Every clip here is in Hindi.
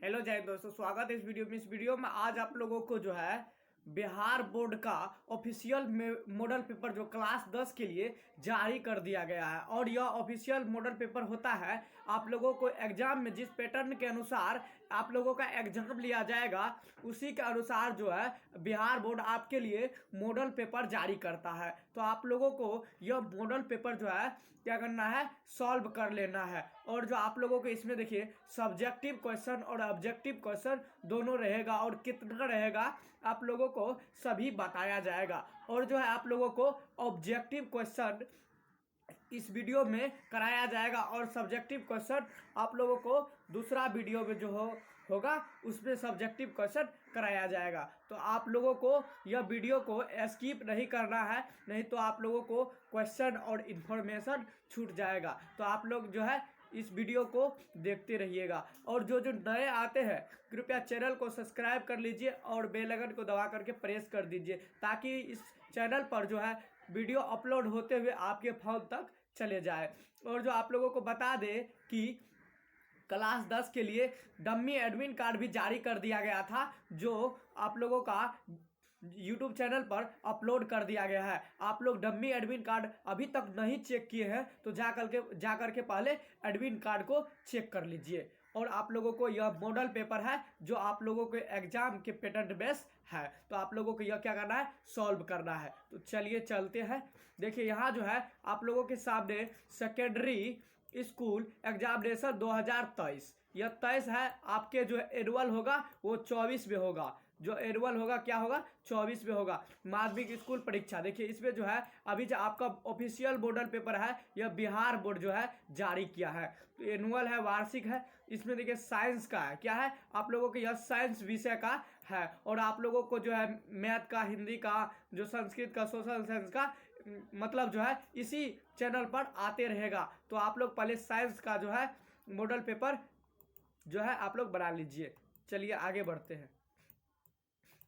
हेलो जय दोस्तों, स्वागत है इस वीडियो में। इस वीडियो में आज आप लोगों को जो है बिहार बोर्ड का ऑफिशियल मॉडल पेपर जो क्लास 10 के लिए जारी कर दिया गया है। और यह ऑफिशियल मॉडल पेपर होता है आप लोगों को एग्जाम में जिस पैटर्न के अनुसार आप लोगों का एग्जाम लिया जाएगा उसी के अनुसार जो है बिहार बोर्ड आपके लिए मॉडल पेपर जारी करता है। तो आप लोगों को यह मॉडल पेपर जो है क्या करना है, सॉल्व कर लेना है। और जो आप लोगों को इसमें देखिए सब्जेक्टिव क्वेश्चन और ऑब्जेक्टिव क्वेश्चन दोनों रहेगा और कितना रहेगा आप लोगों को सभी बताया जाएगा। और जो है आप लोगों को ऑब्जेक्टिव क्वेश्चन इस वीडियो में कराया जाएगा और सब्जेक्टिव क्वेश्चन आप लोगों को दूसरा वीडियो में जो होगा उसमें सब्जेक्टिव क्वेश्चन कराया जाएगा। तो आप लोगों को यह वीडियो को स्किप नहीं करना है, नहीं तो आप लोगों को क्वेश्चन और इन्फॉर्मेशन छूट जाएगा। तो आप लोग जो है इस वीडियो को देखते रहिएगा। और जो जो नए आते हैं कृपया चैनल को सब्सक्राइब कर लीजिए और बेल आइकन को दबा करके प्रेस कर दीजिए ताकि इस चैनल पर जो है वीडियो अपलोड होते हुए आपके फोन तक चले जाए। और जो आप लोगों को बता दें कि क्लास 10 के लिए डम्मी एडमिट कार्ड भी जारी कर दिया गया था जो आप लोगों का यूट्यूब चैनल पर अपलोड कर दिया गया है। आप लोग डम्मी एडमिट कार्ड अभी तक नहीं चेक किए हैं तो जा करके पहले एडमिट कार्ड को चेक कर लीजिए। और आप लोगों को यह मॉडल पेपर है जो आप लोगों के एग्जाम के पैटर्न बेस है, तो आप लोगों को यह क्या करना है, सॉल्व करना है। तो चलिए चलते हैं। देखिए यहाँ जो है आप लोगों के सामने सेकेंडरी स्कूल एग्जामिनेशन 2023 यह 23 है। आपके जो एनुअल होगा वो 24 में होगा। जो एनुअल होगा क्या होगा, 24 में होगा। माध्यमिक स्कूल परीक्षा देखिए इसमें जो है अभी जो आपका ऑफिशियल मॉडल पेपर है यह बिहार बोर्ड जो है जारी किया है। तो एनुअल है, वार्षिक है। इसमें देखिए साइंस का है, क्या है आप लोगों को यह साइंस विषय का है। और आप लोगों को जो है मैथ का, हिंदी का, जो संस्कृत का, सोशल साइंस का मतलब जो है इसी चैनल पर आते रहेगा। तो आप लोग पहले साइंस का जो है मॉडल पेपर जो है आप लोग बना लीजिए। चलिए आगे बढ़ते हैं।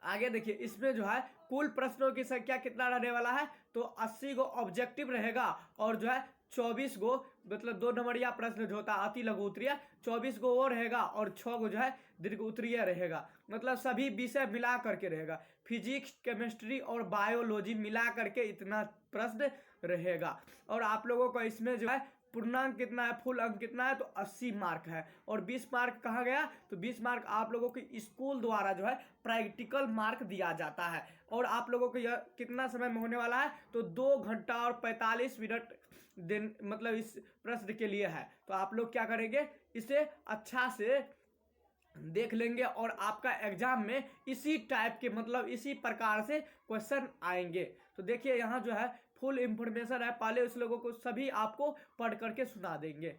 आगे देखिए इसमें जो है कुल प्रश्नों की संख्या कितना रहने वाला है, तो 80 गो ऑब्जेक्टिव रहेगा और जो है 24 गो मतलब 2 नंबरिया प्रश्न जो होता है अति लघु उत्तरीय 24 गो वो रहेगा और 6 गो जो है दीर्घ उत्तरीय रहेगा। मतलब सभी विषय मिला करके रहेगा, फिजिक्स, केमिस्ट्री और बायोलॉजी मिला करके इतना प्रश्न रहेगा। और आप लोगों को इसमें जो है पूर्णांक कितना है, फुल अंक कितना है, तो 80 मार्क है। और 20 मार्क कहाँ गया, तो 20 मार्क आप लोगों के स्कूल द्वारा जो है प्रैक्टिकल मार्क दिया जाता है। और आप लोगों को यह कितना समय में होने वाला है, तो 2 घंटा और 45 मिनट दिन मतलब इस प्रश्न के लिए है। तो आप लोग क्या करेंगे, इसे अच्छा से देख लेंगे और आपका एग्जाम में इसी टाइप के मतलब इसी प्रकार से क्वेश्चन आएंगे। तो देखिए यहाँ जो है फुल इंफॉर्मेशन है, पहले उस लोगों को सभी आपको पढ़ करके सुना देंगे।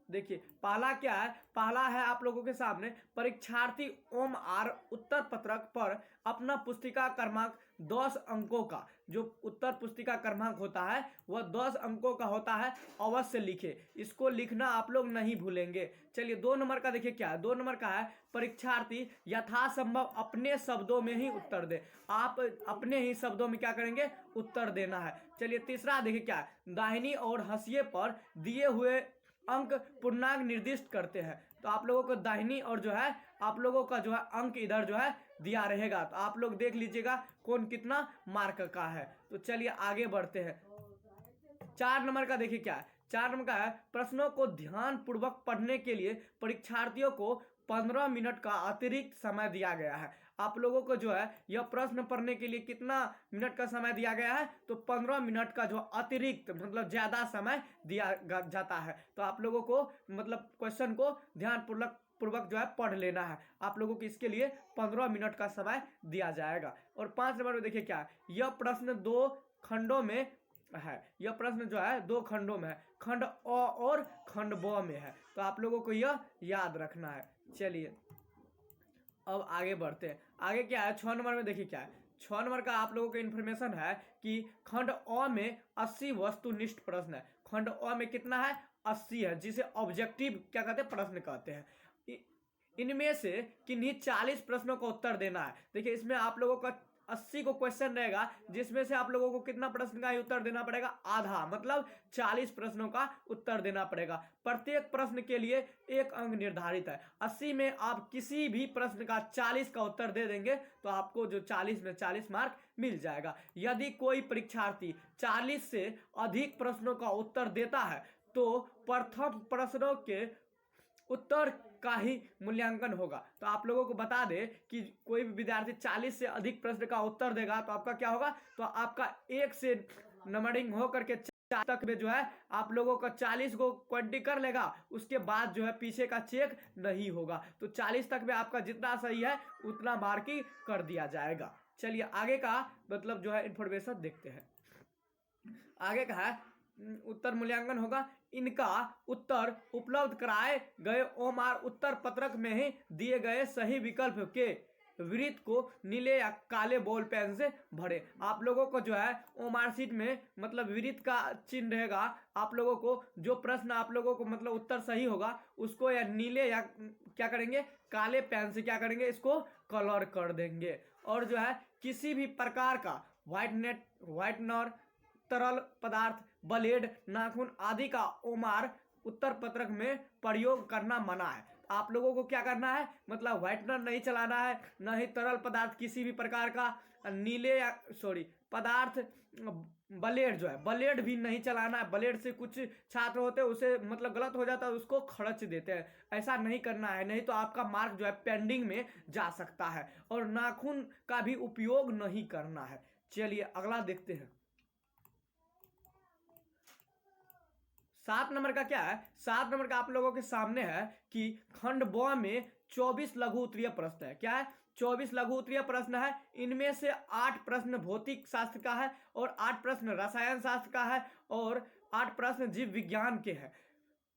देखिए पहला क्या है, पहला है आप लोगों के सामने परीक्षार्थी ओम आर उत्तर पत्रक पर अपना पुस्तिका क्रमांक 10 अंकों का, जो उत्तर पुस्तिका क्रमांक होता है वह 10 अंकों का होता है, अवश्य लिखे। इसको लिखना आप लोग नहीं भूलेंगे। चलिए 2 नंबर का देखिए क्या है, 2 नंबर का है परीक्षार्थी यथासंभव अपने शब्दों में ही उत्तर दे। आप अपने ही शब्दों में क्या करेंगे, उत्तर देना है। चलिए तीसरा देखिए क्या है, दाहिनी और हाशिए पर दिए हुए अंक पूर्णांक निर्दिष्ट करते हैं। तो आप लोगों को दाहिनी और जो है आप लोगों का जो है अंक इधर जो है दिया रहेगा, तो आप लोग देख लीजिएगा कौन कितना मार्क का है। तो चलिए आगे बढ़ते हैं। 4 नंबर का देखिए क्या है, 4 नंबर का है प्रश्नों को ध्यान पूर्वक पढ़ने के लिए परीक्षार्थियों को 15 मिनट का अतिरिक्त समय दिया गया है। आप लोगों को जो है यह प्रश्न पढ़ने के लिए कितना मिनट का समय दिया गया है, तो 15 मिनट का जो अतिरिक्त मतलब ज्यादा समय दिया जाता है। तो आप लोगों को मतलब क्वेश्चन को ध्यान पूर्वक जो है पढ़ लेना है। आप लोगों को इसके लिए 15 मिनट का समय दिया जाएगा। और 5 नंबर में देखिए क्या है, यह प्रश्न 2 खंडों में है। यह प्रश्न जो है 2 खंडों में है, खंड अ और खंड ब में है। तो आप लोगों को यह याद रखना है। चलिए अब आगे बढ़ते हैं। आगे क्या है, 6 नंबर में देखिए क्या है, 6 नंबर का आप लोगों को इन्फॉर्मेशन है कि खंड अ में 80 वस्तुनिष्ठ प्रश्न है। खंड अ में कितना है, 80 है, जिसे ऑब्जेक्टिव क्या कहते हैं, प्रश्न कहते हैं। इनमें से किन्हीं 40 प्रश्नों का उत्तर देना है। देखिए इसमें आप लोगों का 80 को क्वेश्चन रहेगा, जिसमें से आप लोगों को कितना प्रश्न का ही उत्तर देना पड़ेगा, आधा, मतलब 40 प्रश्नों का उत्तर देना पड़ेगा। प्रत्येक प्रश्न के लिए 1 अंक निर्धारित है। 80 में आप किसी भी प्रश्न का 40 का उत्तर दे देंगे तो आपको जो 40 में 40 मार्क मिल जाएगा। यदि कोई परीक्षार्थी 40 से अधिक प्रश्नों का उत्तर देता है तो प्रथम प्रश्नों के उत्तर का ही मूल्यांकन होगा। तो आप लोगों को बता दें कि कोई भी विद्यार्थी 40 से अधिक प्रश्न का उत्तर देगा तो आपका क्या होगा, तो आपका 1 से नंबरिंग हो करके 4 तक में जो है आप लोगों का 40 को क्वांटी कर लेगा, उसके बाद जो है पीछे का चेक नहीं होगा। तो 40 तक में आपका जितना सही है उतना मार्किंग कर दिया जाएगा। चलिए आगे का मतलब जो है इंफॉर्मेशन देखते हैं। आगे का है उत्तर मूल्यांकन होगा। इनका उत्तर उपलब्ध कराए गए ओमार उत्तर पत्रक में ही दिए गए सही विकल्प के वृत्त को नीले या काले बॉल पेन से भरे। आप लोगों को जो है ओमार शीट में मतलब वृत्त का चिन्ह रहेगा। आप लोगों को जो प्रश्न आप लोगों को मतलब उत्तर सही होगा उसको या नीले या क्या करेंगे, काले पेन से क्या करेंगे, इसको कलर कर देंगे। और जो है किसी भी प्रकार का व्हाइटनर, तरल पदार्थ, ब्लेड, नाखून आदि का ओमार उत्तर पत्रक में प्रयोग करना मना है। आप लोगों को क्या करना है, मतलब व्हाइटनर नहीं चलाना है, न ही तरल पदार्थ किसी भी प्रकार का, नीले या पदार्थ, ब्लेड जो है ब्लेड भी नहीं चलाना है। ब्लेड से कुछ छात्र होते हैं उसे मतलब गलत हो जाता है, उसको खर्च देते हैं, ऐसा नहीं करना है, नहीं तो आपका मार्क जो है पेंडिंग में जा सकता है। और नाखून का भी उपयोग नहीं करना है। चलिए अगला देखते हैं। 7 नंबर का क्या है, 7 नंबर का आप लोगों के सामने है कि खंड ब में 24 लघु उत्तरीय प्रश्न है। क्या है, 24 लघु उत्तरीय प्रश्न है। इनमें से 8 प्रश्न भौतिक शास्त्र का है और 8 प्रश्न रसायन शास्त्र का है और 8 प्रश्न जीव विज्ञान के है।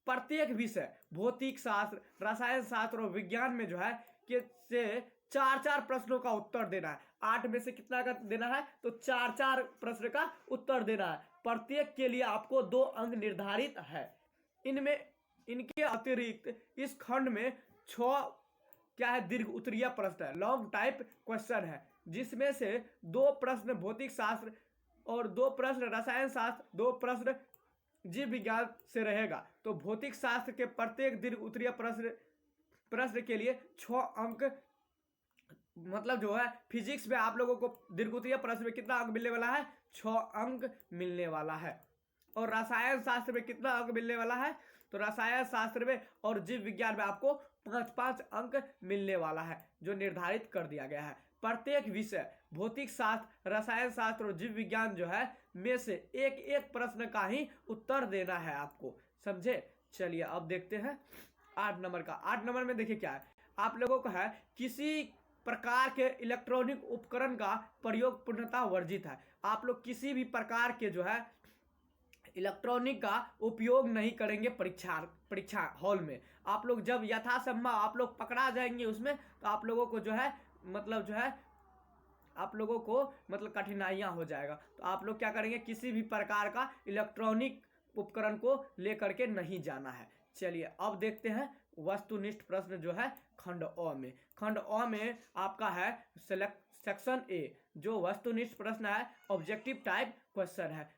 प्रत्येक विषय भौतिक शास्त्र, रसायन शास्त्र और विज्ञान में जो है कि से 4-4 प्रश्नों का उत्तर देना है। 8 में से कितना का देना है, तो 4-4 प्रश्न का उत्तर देना है। प्रत्येक के लिए आपको 2 अंक निर्धारित है। इनके अतिरिक्त इस खंड में 6 क्या है, दीर्घ उत्तरीय प्रश्न है, लॉन्ग टाइप क्वेश्चन है, जिसमें से 2 प्रश्न भौतिक शास्त्र और 2 प्रश्न रसायन शास्त्र, 2 प्रश्न जीव विज्ञान से रहेगा। तो भौतिक शास्त्र के प्रत्येक दीर्घ उत्तरीय प्रश्न के लिए 6 अंक, मतलब जो है फिजिक्स में आप लोगों को दीर्घ उत्तरीय प्रश्न में कितना अंक मिलने वाला है, 6 अंक मिलने वाला है। और रसायन शास्त्र में कितना अंक मिलने वाला है, तो रसायन शास्त्र में और जीव विज्ञान में आपको 5-5 अंक मिलने वाला है, जो निर्धारित कर दिया गया है। प्रत्येक विषय भौतिक शास्त्र, रसायन शास्त्र और जीव विज्ञान जो है में से एक प्रश्न का ही उत्तर देना है आपको, समझे। चलिए अब देखते हैं 8 नंबर का। 8 नंबर में देखिए क्या है, आप लोगों को है किसी प्रकार के इलेक्ट्रॉनिक उपकरण का प्रयोग पूर्णतः वर्जित है। आप लोग किसी भी प्रकार के जो है इलेक्ट्रॉनिक का उपयोग नहीं करेंगे परीक्षा हॉल में। आप लोग जब यथासंभव आप लोग पकड़ा जाएंगे उसमें, तो आप लोगों को जो है आप लोगों को मतलब कठिनाइयां हो जाएगा। तो आप लोग क्या करेंगे, किसी भी प्रकार का इलेक्ट्रॉनिक उपकरण को लेकर के नहीं जाना है। चलिए अब देखते हैं वस्तुनिष्ठ प्रश्न जो है खंड अ में। खंड अ में आपका है सेक्शन ए, जो वस्तुनिष्ठ प्रश्न है, ऑब्जेक्टिव टाइप क्वेश्चन है।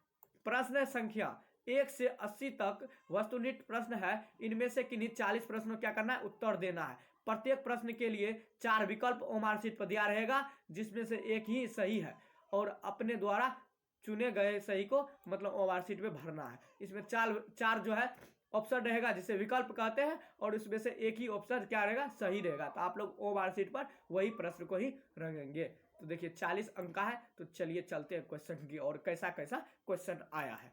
प्रश्न संख्या 1 से 80 तक वस्तुनिष्ठ प्रश्न है। इनमें से किन्हीं 40 प्रश्नों क्या करना है, उत्तर देना है। प्रत्येक प्रश्न के लिए 4 विकल्प ओमार शीट पर दिया रहेगा, जिसमें से एक ही सही है और अपने द्वारा चुने गए सही को मतलब ओमार शीट में भरना है। इसमें 4 जो है ऑप्शन रहेगा जिसे विकल्प कहते हैं, और उसमें से एक ही ऑप्शन क्या रहेगा, सही रहेगा। तो आप लोग ओमार शीट पर वही प्रश्न को ही रंगेंगे। तो देखिए 40 अंक का है। तो चलिए चलते हैं क्वेश्चन की और कैसा क्वेश्चन आया है।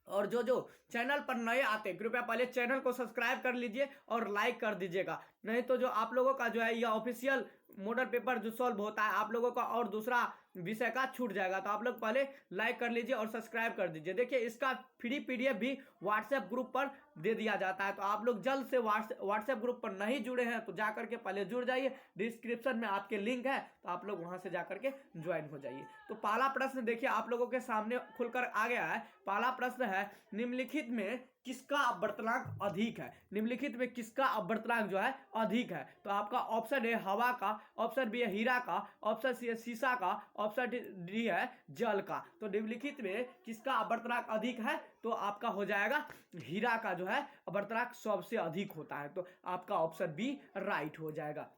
और जो चैनल पर नए आते हैं कृपया पहले चैनल को सब्सक्राइब कर लीजिए और लाइक कर दीजिएगा, नहीं तो जो आप लोगों का जो है यह ऑफिशियल मॉडल पेपर जो सॉल्व होता है आप लोगों का और दूसरा विषय का छूट जाएगा। तो आप लोग पहले लाइक कर लीजिए और सब्सक्राइब कर दीजिए। देखिए इसका फ्री पीडीएफ भी व्हाट्सएप ग्रुप पर दे दिया जाता है। तो आप लोग जल्द से व्हाट्सएप ग्रुप पर नहीं जुड़े हैं तो जाकर के पहले जुड़ जाइए, डिस्क्रिप्शन में आपके लिंक है, तो आप लोग वहां से जाकर के ज्वाइन हो जाइए। तो पहला प्रश्न देखिए आप लोगों के सामने खुलकर आ गया है। पहला प्रश्न है, निम्नलिखित में किसका अपवर्तनांक अधिक है, निम्नलिखित में किसका अपवर्तनांक जो है अधिक है। तो आपका ऑप्शन ए हवा का, ऑप्शन बी है हीरा का, ऑप्शन सी है शीशा का, ऑप्शन डी है जल का। तो निम्नलिखित में किसका अपवर्तनांक अधिक है, तो आपका हो जाएगा हीरा का जो है अपवर्तनांक सबसे अधिक होता है। तो आपका ऑप्शन बी राइट हो जाएगा।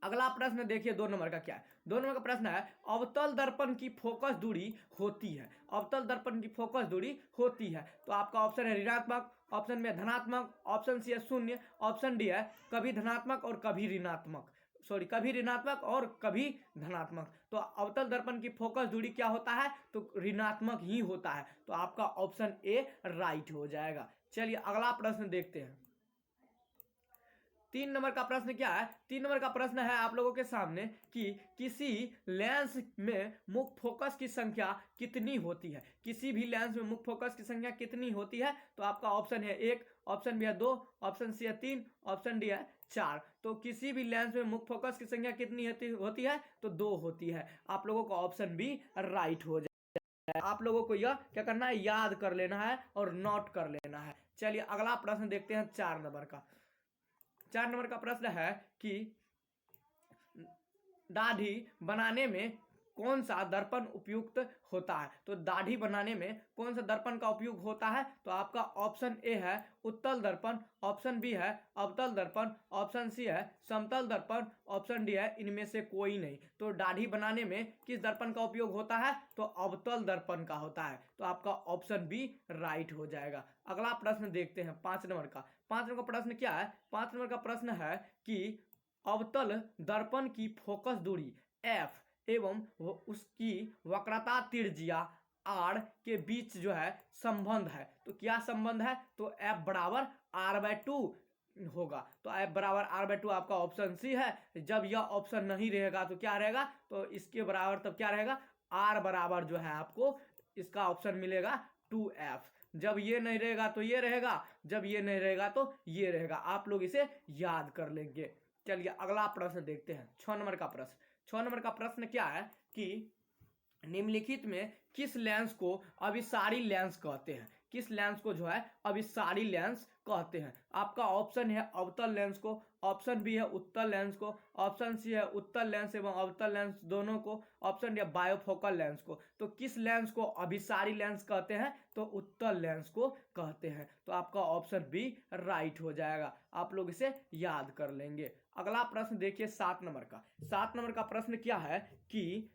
अगला प्रश्न देखिए 2 नंबर का क्या है। 2 नंबर का प्रश्न है अवतल दर्पण की फोकस दूरी होती है, अवतल दर्पण की फोकस दूरी होती है। तो आपका ऑप्शन है ऋणात्मक, ऑप्शन में धनात्मक, ऑप्शन सी है शून्य, ऑप्शन डी है कभी धनात्मक और कभी ऋणात्मक, सॉरी कभी ऋणात्मक और कभी धनात्मक। तो अवतल दर्पण की फोकस दूरी क्या होता है, तो ऋणात्मक ही होता है। तो आपका ऑप्शन ए राइट हो जाएगा। चलिए अगला प्रश्न देखते हैं। 3 नंबर का प्रश्न क्या है, 3 नंबर का प्रश्न है आप लोगों के सामने कि किसी लेंस में मुख्य फोकस की संख्या कितनी होती है, किसी भी लेंस में मुख्य फोकस की संख्या कितनी होती है। तो आपका ऑप्शन है 1, ऑप्शन बी है 2, ऑप्शन सी है 3, ऑप्शन डी है 4। तो किसी भी लेंस में मुख्य फोकस की संख्या कितनी होती है, तो 2 होती है। आप लोगों का ऑप्शन बी राइट हो जाए। आप लोगों को यह क्या करना है, याद कर लेना है और नोट कर लेना है। चलिए अगला प्रश्न देखते हैं 4 नंबर का। 4 नंबर का प्रश्न है कि दाढ़ी बनाने में कौन सा दर्पण उपयुक्त होता है। तो दाढ़ी बनाने में कौन सा दर्पण का उपयोग होता है। तो आपका ऑप्शन ए है उत्तल दर्पण, ऑप्शन बी है अवतल दर्पण, ऑप्शन सी है समतल दर्पण, ऑप्शन डी है इनमें से कोई नहीं। तो दाढ़ी बनाने में किस दर्पण का उपयोग होता है, तो अवतल दर्पण का होता है। तो आपका ऑप्शन बी राइट हो जाएगा। अगला प्रश्न देखते हैं 5 नंबर का। 5 नंबर का प्रश्न क्या है, 5 नंबर का प्रश्न है कि अवतल दर्पण की फोकस दूरी एफ एवं उसकी वक्रता त्रिज्या आर के बीच जो है संबंध है। तो क्या संबंध है, तो एफ बराबर r/2 होगा। तो एफ बराबर r/2 आपका ऑप्शन सी है। जब यह ऑप्शन नहीं रहेगा तो क्या रहेगा, तो इसके बराबर तब क्या रहेगा, r बराबर जो है आपको इसका ऑप्शन मिलेगा 2f। जब ये नहीं रहेगा तो ये रहेगा, जब ये नहीं रहेगा तो ये रहेगा। आप लोग इसे याद कर लेंगे। चलिए अगला प्रश्न देखते हैं 6 नंबर का प्रश्न। 6 नंबर का प्रश्न क्या है कि निम्नलिखित में किस लेंस को अभिसारी लेंस कहते हैं, किस लेंस को जो है अभिसारी लेंस कहते हैं। आपका ऑप्शन है अवतल लेंस को, ऑप्शन बी है उत्तल लेंस को, ऑप्शन सी है उत्तल लेंस एवं अवतल लेंस दोनों को, ऑप्शन डी है बायोफोकल लेंस को। तो किस लेंस को अभिसारी लेंस कहते हैं, तो उत्तल लेंस को कहते हैं। तो आपका ऑप्शन बी राइट हो जाएगा। आप लोग इसे याद कर लेंगे। अगला प्रश्न देखिए 7 नंबर का। 7 नंबर का प्रश्न क्या है कि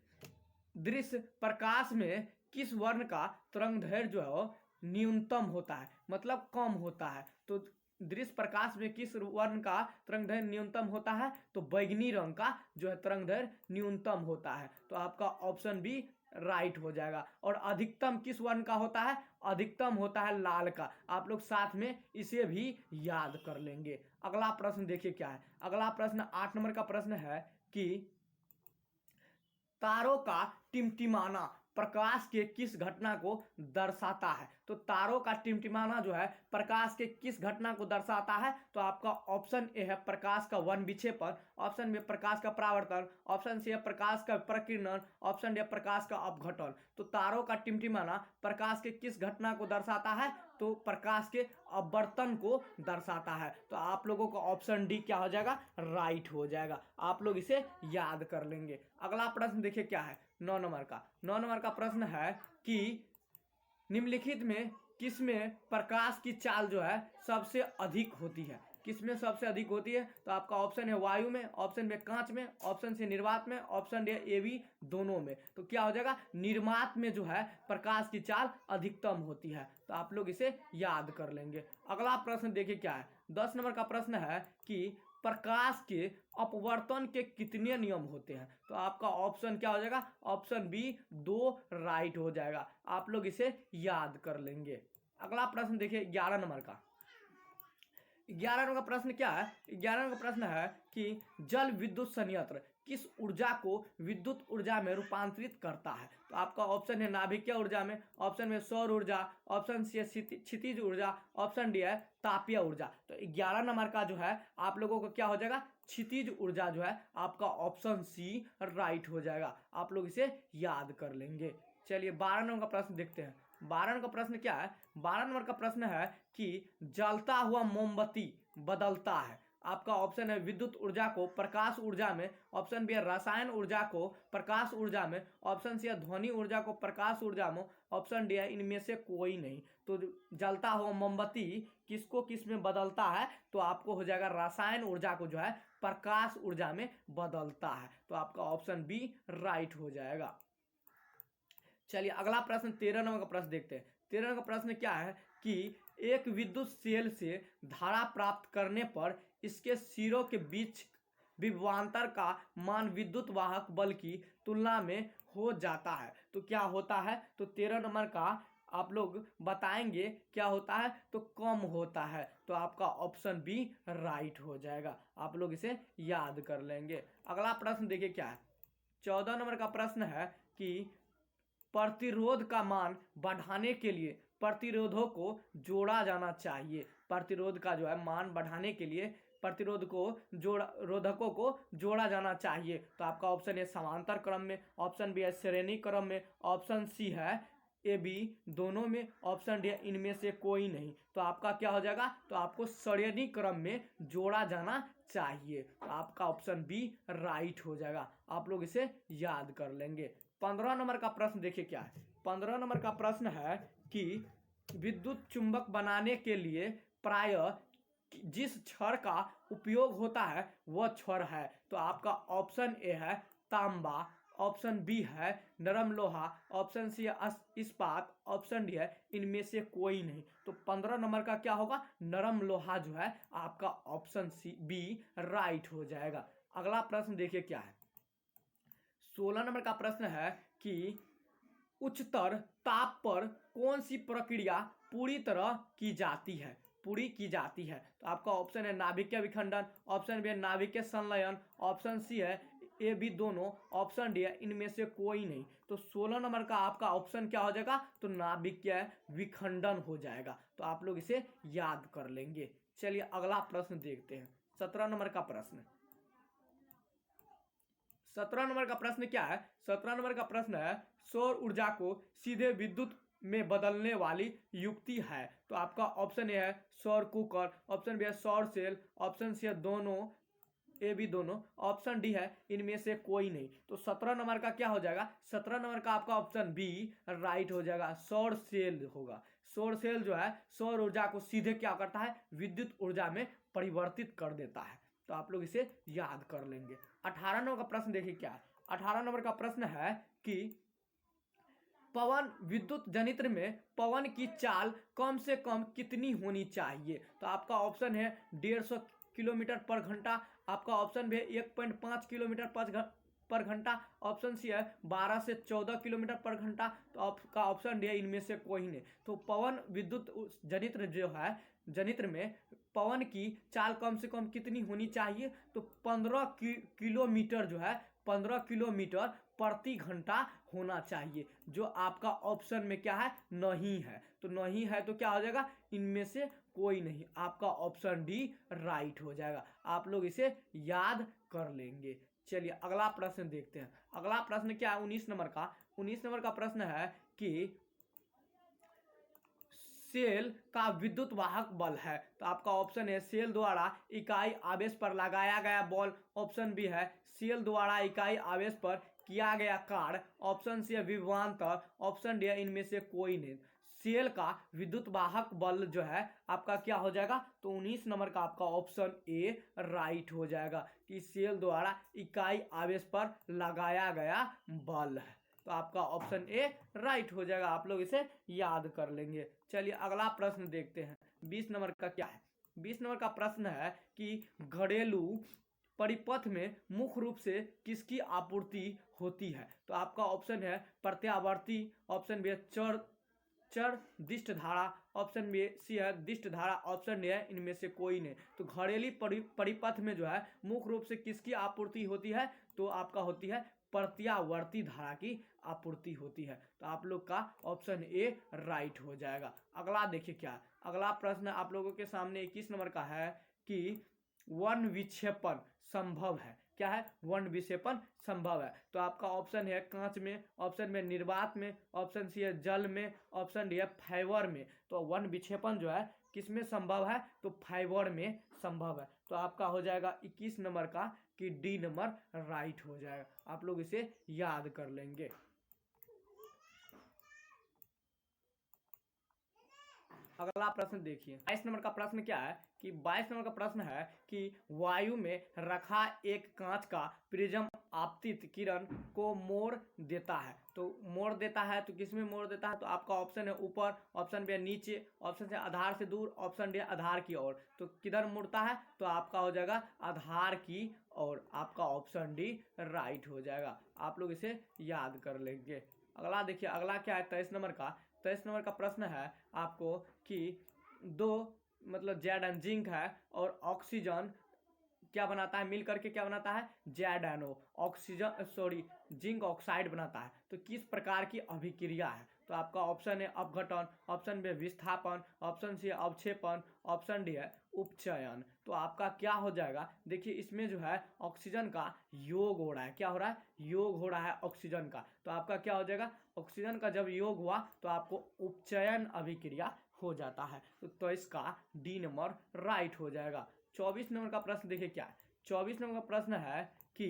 दृश्य प्रकाश में किस वर्ण का तरंगदैर्घ्य जो है न्यूनतम होता है, मतलब कम होता है। तो दृश्य प्रकाश में किस वर्ण का तरंगदैर्घ्य न्यूनतम होता है, तो बैगनी रंग का जो है तरंगदैर्घ्य न्यूनतम होता है। तो आपका ऑप्शन बी राइट हो जाएगा। और अधिकतम किस वर्ण का होता है, अधिकतम होता है लाल का। आप लोग साथ में इसे भी याद कर लेंगे। अगला प्रश्न देखिए क्या है। अगला प्रश्न 8 नंबर का प्रश्न है कि तारों का टिमटिमाना प्रकाश के किस घटना को दर्शाता है। तो तारों का टिमटिमाना जो है प्रकाश के किस घटना को दर्शाता है। तो आपका ऑप्शन ए है प्रकाश का वन विक्षेपण, ऑप्शन बी प्रकाश का परावर्तन, ऑप्शन सी है प्रकाश का प्रकीर्णन, ऑप्शन डी प्रकाश का अपघटन। तो तारों का टिमटिमाना प्रकाश के किस घटना को दर्शाता है, तो प्रकाश के अपवर्तन को दर्शाता है। तो आप लोगों का ऑप्शन डी क्या हो जाएगा, राइट हो जाएगा। आप लोग इसे याद कर लेंगे। अगला प्रश्न देखिए क्या है 9 नंबर का। 9 नंबर का प्रश्न है कि निम्नलिखित में किसमें प्रकाश की चाल जो है सबसे अधिक होती है, किसमें सबसे अधिक होती है। तो आपका ऑप्शन है वायु में, ऑप्शन बी कांच में, ऑप्शन सी निर्वात में, ऑप्शन डी ए बी दोनों में। तो क्या हो जाएगा, निर्वात में जो है प्रकाश की चाल अधिकतम होती है। तो आप लोग इसे याद कर लेंगे। अगला प्रश्न देखिए क्या है 10 नंबर का प्रश्न है कि प्रकाश के अपवर्तन के कितने नियम होते हैं। तो आपका ऑप्शन क्या हो जाएगा, ऑप्शन बी 2 राइट हो जाएगा। आप लोग इसे याद कर लेंगे। अगला प्रश्न देखिए 11 नंबर का। 11 नंबर का प्रश्न क्या है, 11 नंबर का प्रश्न है कि जल विद्युत संयंत्र किस ऊर्जा को विद्युत ऊर्जा में रूपांतरित करता है। तो आपका ऑप्शन है नाभिकीय ऊर्जा में, ऑप्शन में सौर ऊर्जा, ऑप्शन सी है क्षितिज ऊर्जा, ऑप्शन डी है तापीय ऊर्जा। तो 11 नंबर का जो है आप लोगों को क्या हो जाएगा, क्षितिज ऊर्जा जो है आपका ऑप्शन सी राइट हो जाएगा। आप लोग इसे याद कर लेंगे। चलिए 12 नंबर का प्रश्न देखते हैं। 12 का प्रश्न क्या है? 12 नंबर का प्रश्न है कि जलता हुआ मोमबत्ती बदलता है। आपका ऑप्शन है विद्युत ऊर्जा को प्रकाश ऊर्जा में, ऑप्शन बी है रसायन ऊर्जा को प्रकाश ऊर्जा में, ऑप्शन सी है ध्वनि ऊर्जा को प्रकाश ऊर्जा में, ऑप्शन डी है इनमें से कोई नहीं। तो जलता हुआ मोमबत्ती किसको किस में बदलता है? तो आपको हो जाएगा रसायन ऊर्जा को जो है प्रकाश ऊर्जा में बदलता है। तो आपका ऑप्शन बी राइट हो जाएगा। चलिए अगला प्रश्न 13 नंबर का प्रश्न देखते हैं। 13 नंबर का प्रश्न क्या है कि एक विद्युत सेल से धारा प्राप्त करने पर इसके सिरों के बीच विभवांतर का मान विद्युत वाहक बल की तुलना में हो जाता है। तो क्या होता है? तो 13 नंबर का आप लोग बताएंगे क्या होता है? तो कम होता है। तो आपका ऑप्शन बी राइट हो जाएगा। आप लोग इसे याद कर लेंगे। अगला प्रश्न देखिए क्या है। 14 नंबर का प्रश्न है कि प्रतिरोध का मान बढ़ाने के लिए प्रतिरोधों को जोड़ा जाना चाहिए। प्रतिरोध का जो है मान बढ़ाने के लिए प्रतिरोध को रोधकों को जोड़ा जाना चाहिए। तो आपका ऑप्शन है समांतर क्रम में, ऑप्शन बी है श्रेणी क्रम में, ऑप्शन सी है ए बी दोनों में, ऑप्शन डी है इनमें से कोई नहीं। तो आपका क्या हो जाएगा? तो आपको श्रेणी क्रम में जोड़ा जाना चाहिए। तो आपका ऑप्शन बी राइट हो जाएगा। आप लोग इसे याद कर लेंगे। 15 नंबर का प्रश्न देखिए क्या है। 15 नंबर का प्रश्न है कि विद्युत चुंबक बनाने के लिए प्रायः जिस छड़ का उपयोग होता है वह छड़ है। तो आपका ऑप्शन ए है तांबा, ऑप्शन बी है नरम लोहा, ऑप्शन सी है इस्पात, ऑप्शन डी है इनमें से कोई नहीं। तो 15 नंबर का क्या होगा? नरम लोहा जो है आपका ऑप्शन सी बी राइट हो जाएगा। अगला प्रश्न देखिए क्या है। 16 नंबर का प्रश्न है कि उच्चतर ताप पर कौन सी प्रक्रिया पूरी तरह की जाती है? पूरी की जाती है। तो आपका ऑप्शन है नाभिकीय विखंडन, ऑप्शन बी है नाभिकीय संलयन, ऑप्शन सी है ए बी दोनों, ऑप्शन डी है इनमें से कोई नहीं। तो 16 नंबर का आपका ऑप्शन क्या हो जाएगा? तो नाभिकीय विखंडन हो जाएगा। तो आप लोग इसे याद कर लेंगे। चलिए अगला प्रश्न देखते हैं। 17 नंबर का प्रश्न। 17 नंबर का प्रश्न क्या है? 17 नंबर का प्रश्न है सौर ऊर्जा को सीधे विद्युत में बदलने वाली युक्ति है। तो आपका ऑप्शन ए है सौर कुकर, ऑप्शन बी है सौर सेल, ऑप्शन सी है दोनों ए बी दोनों, ऑप्शन डी है इनमें से कोई नहीं। तो 17 नंबर का क्या हो जाएगा? 17 नंबर का आपका ऑप्शन बी राइट हो जाएगा। सौर सेल होगा। सौर सेल जो है सौर ऊर्जा को सीधे क्या करता है? विद्युत ऊर्जा में परिवर्तित कर देता है। तो आप लोग इसे याद कर लेंगे। 18 नंबर का प्रश्न देखिए क्या है। 18 नंबर का प्रश्न है कि पवन विद्युत जनित्र में पवन की चाल कम से कम कितनी होनी चाहिए? तो आपका ऑप्शन है 150 किलोमीटर पर घंटा, आपका ऑप्शन भी है 1.5 किलोमीटर पर घंटा, ऑप्शन सी है 12 से 14 किलोमीटर पर घंटा, तो आपका ऑप्शन डी है इनमें से कोई नहीं। तो पवन विद्युत जनित्र जो है जनित्र में पवन की चाल कम से कम कितनी होनी चाहिए? तो 15 किलोमीटर जो है 15 किलोमीटर प्रति घंटा होना चाहिए। जो आपका ऑप्शन में क्या है? नहीं है। तो नहीं है तो क्या हो जाएगा? इनमें से कोई नहीं। आपका ऑप्शन डी राइट हो जाएगा। आप लोग इसे याद कर लेंगे। चलिए अगला प्रश्न देखते हैं। अगला प्रश्न क्या है? 19 नंबर का। 19 नंबर का प्रश्न है कि सेल का विद्युत वाहक बल है। तो आपका ऑप्शन है सेल द्वारा इकाई आवेश पर लगाया गया बल, ऑप्शन बी है सेल द्वारा इकाई आवेश पर किया गया कार्य, ऑप्शन सी है विभवांतर, ऑप्शन डी है इनमें से कोई नहीं। सेल का विद्युत वाहक बल जो है आपका क्या हो जाएगा? तो 19 नंबर का आपका ऑप्शन ए राइट हो जाएगा कि सेल द्वारा इकाई आवेश पर लगाया गया बल है। तो आपका ऑप्शन ए राइट हो जाएगा। आप लोग इसे याद कर लेंगे। चलिए अगला प्रश्न देखते हैं। 20 नंबर का क्या है? 20 नंबर का प्रश्न है कि घरेलू परिपथ में मुख्य रूप से किसकी आपूर्ति होती है? तो आपका ऑप्शन है प्रत्यावर्ती, ऑप्शन बी है चर दिष्ट धारा, ऑप्शन बी सी है दिष्ट धारा, ऑप्शन डी है इनमें से कोई नहीं। तो घरेलू परिपथ में जो है मुख्य रूप से किसकी आपूर्ति होती है? तो आपका होती है प्रत्यावर्ती धारा की आपूर्ति होती है। तो आप लोग का ऑप्शन ए राइट हो जाएगा। अगला देखिए क्या। अगला प्रश्न आप लोगों के सामने 21 नंबर का है कि वन विक्षेपण संभव है। क्या है, वर्ण विक्षेपण संभव है। तो आपका ऑप्शन है कांच में, ऑप्शन में निर्वात में, ऑप्शन सी है जल में, ऑप्शन डी है फाइबर में। तो वर्ण विक्षेपण जो है किसमें संभव है, तो फाइबर में संभव है। तो आपका हो जाएगा 21 नंबर का कि डी नंबर राइट हो जाएगा। आप लोग इसे याद कर लेंगे। अगला प्रश्न देखिए, 22 नंबर का प्रश्न क्या है कि 22 नंबर का प्रश्न है कि वायु में रखा एक कांच का प्रिज्म आपतित किरण को मोड़ देता है। तो मोड़ देता है तो किसमें मोड़ देता है, तो आपका ऑप्शन है ऊपर, ऑप्शन बी है नीचे, ऑप्शन से आधार से दूर, ऑप्शन डी आधार की ओर। तो किधर मुड़ता है, तो आपका हो जाएगा आधार की ओर। आपका ऑप्शन डी राइट हो जाएगा। आप लोग इसे याद कर लेंगे। अगला देखिए, अगला क्या है 23 नंबर का। 23 नंबर का प्रश्न है आपको कि दो मतलब जेड एंड जिंक है और ऑक्सीजन क्या बनाता है, मिल करके क्या बनाता है, z n o, oxygen sorry zinc oxide बनाता है। तो किस प्रकार की अभिक्रिया है, तो आपका ऑप्शन है अपघटन, ऑप्शन बी विस्थापन, ऑप्शन सी है अवक्षेपण, ऑप्शन डी है उपचयन। तो आपका क्या हो जाएगा, देखिए इसमें जो है ऑक्सीजन का योग हो रहा है, क्या हो रहा है, योग हो रहा है ऑक्सीजन का। तो आपका क्या हो जाएगा, ऑक्सीजन का जब योग हुआ तो आपको उपचयन अभिक्रिया हो जाता है। तो इसका डी नंबर राइट हो जाएगा। 24 नंबर का प्रश्न देखिए क्या है। 24 नंबर का प्रश्न है कि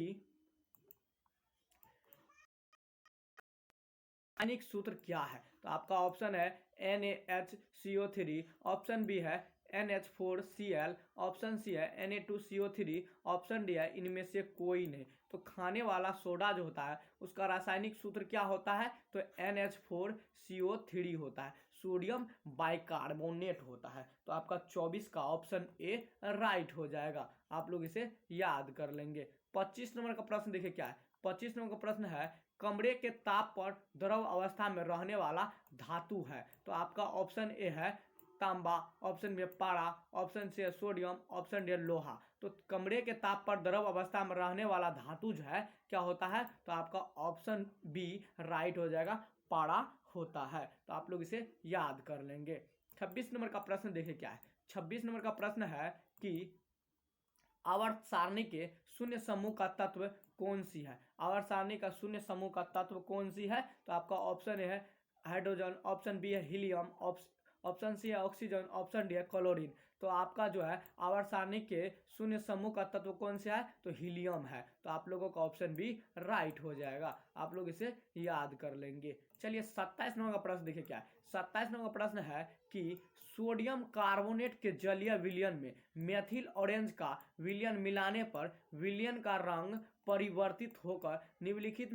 रासायनिक सूत्र क्या है, तो आपका ऑप्शन है NaHCO3, ऑप्शन बी है NH4Cl, ऑप्शन सी है Na2CO3, ऑप्शन डी है इनमें से कोई नहीं। तो खाने वाला सोडा जो होता है उसका रासायनिक सूत्र क्या होता है, तो NH4CO3 होता है, सोडियम बाइकार्बोनेट होता है। तो आपका 24 का ऑप्शन ए राइट हो जाएगा। आप लोग इसे याद कर लेंगे। 25 नंबर का प्रश्न देखिए क्या है। 25 नंबर का प्रश्न है कमरे के ताप पर द्रव अवस्था में रहने वाला धातु है। तो आपका ऑप्शन ए है तांबा, ऑप्शन बी पारा, ऑप्शन सी है सोडियम, ऑप्शन डी है लोहा। तो कमरे के ताप पर द्रव अवस्था में रहने वाला धातु जो है क्या होता है, तो आपका ऑप्शन बी राइट हो जाएगा, पारा होता है। तो आप लोग इसे याद कर लेंगे। 26 नंबर का प्रश्न देखिए क्या है। 26 नंबर का प्रश्न है कि आवर्त सारणी के शून्य समूह का तत्व कौन सी है, आवर्त सारणी का शून्य समूह का तत्व कौन सी है, तो आपका ऑप्शन है हाइड्रोजन, ऑप्शन बी है हीलियम, ऑप्शन सी है ऑक्सीजन, ऑप्शन डी है क्लोरीन। तो आपका जो है आवर्त सारणी के शून्य समूह का तत्व कौन सा है, तो हीलियम है। तो आप लोगों का ऑप्शन बी राइट हो जाएगा। आप लोग इसे याद कर लेंगे। चलिए 27 नंबर का प्रश्न देखिए क्या है। 27 नंबर का प्रश्न है कि सोडियम कार्बोनेट के जलीय विलयन में मेथिल ऑरेंज का विलयन मिलाने पर विलयन का रंग परिवर्तित होकर निम्नलिखित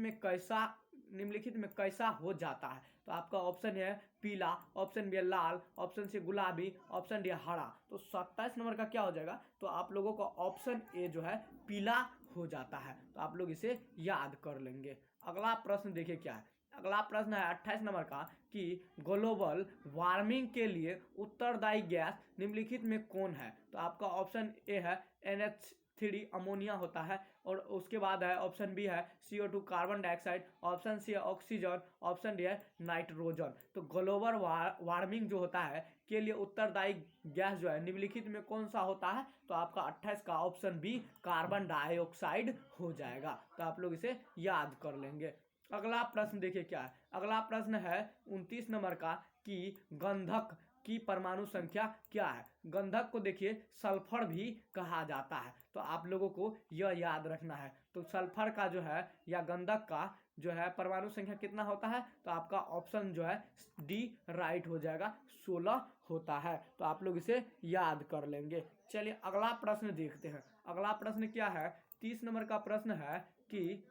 में कैसा हो जाता है। तो आपका ऑप्शन है पीला, ऑप्शन बी है लाल, ऑप्शन सी गुलाबी, ऑप्शन डी हरा। तो 27 नंबर का क्या हो जाएगा, तो आप लोगों का ऑप्शन ए जो है पीला हो जाता है। तो आप लोग इसे याद कर लेंगे। अगला प्रश्न देखिए क्या है। अगला प्रश्न है 28 नंबर का कि ग्लोबल वार्मिंग के लिए उत्तरदायी गैस निम्नलिखित में कौन है। तो आपका ऑप्शन ए है NH3 अमोनिया होता है, और उसके बाद है ऑप्शन बी है CO2 carbon dioxide, option c है ऑक्सीजन, ऑप्शन डी है नाइट्रोजन। तो ग्लोबल वार्मिंग जो होता है के लिए उत्तरदायी गैस जो है निम्नलिखित में कौन सा होता है, तो आपका 28 का ऑप्शन बी कार्बन डाइऑक्साइड हो जाएगा। तो आप लोग इसे याद कर लेंगे। अगला प्रश्न देखिए क्या है। अगला प्रश्न है 29 नंबर का कि गंधक की परमाणु संख्या क्या है। गंधक को देखिए सल्फर भी कहा जाता है। तो आप लोगों को यह याद रखना है। तो सल्फर का जो है या गंधक का जो है परमाणु संख्या कितना होता है, तो आपका ऑप्शन जो है डी राइट हो जाएगा, 16 होता है। तो आप लोग इसे याद कर लेंगे। चलिए अगला प्रश्न देखते हैं। अगला प्रश्न क्या है, 30 नंबर का प्रश्न है कि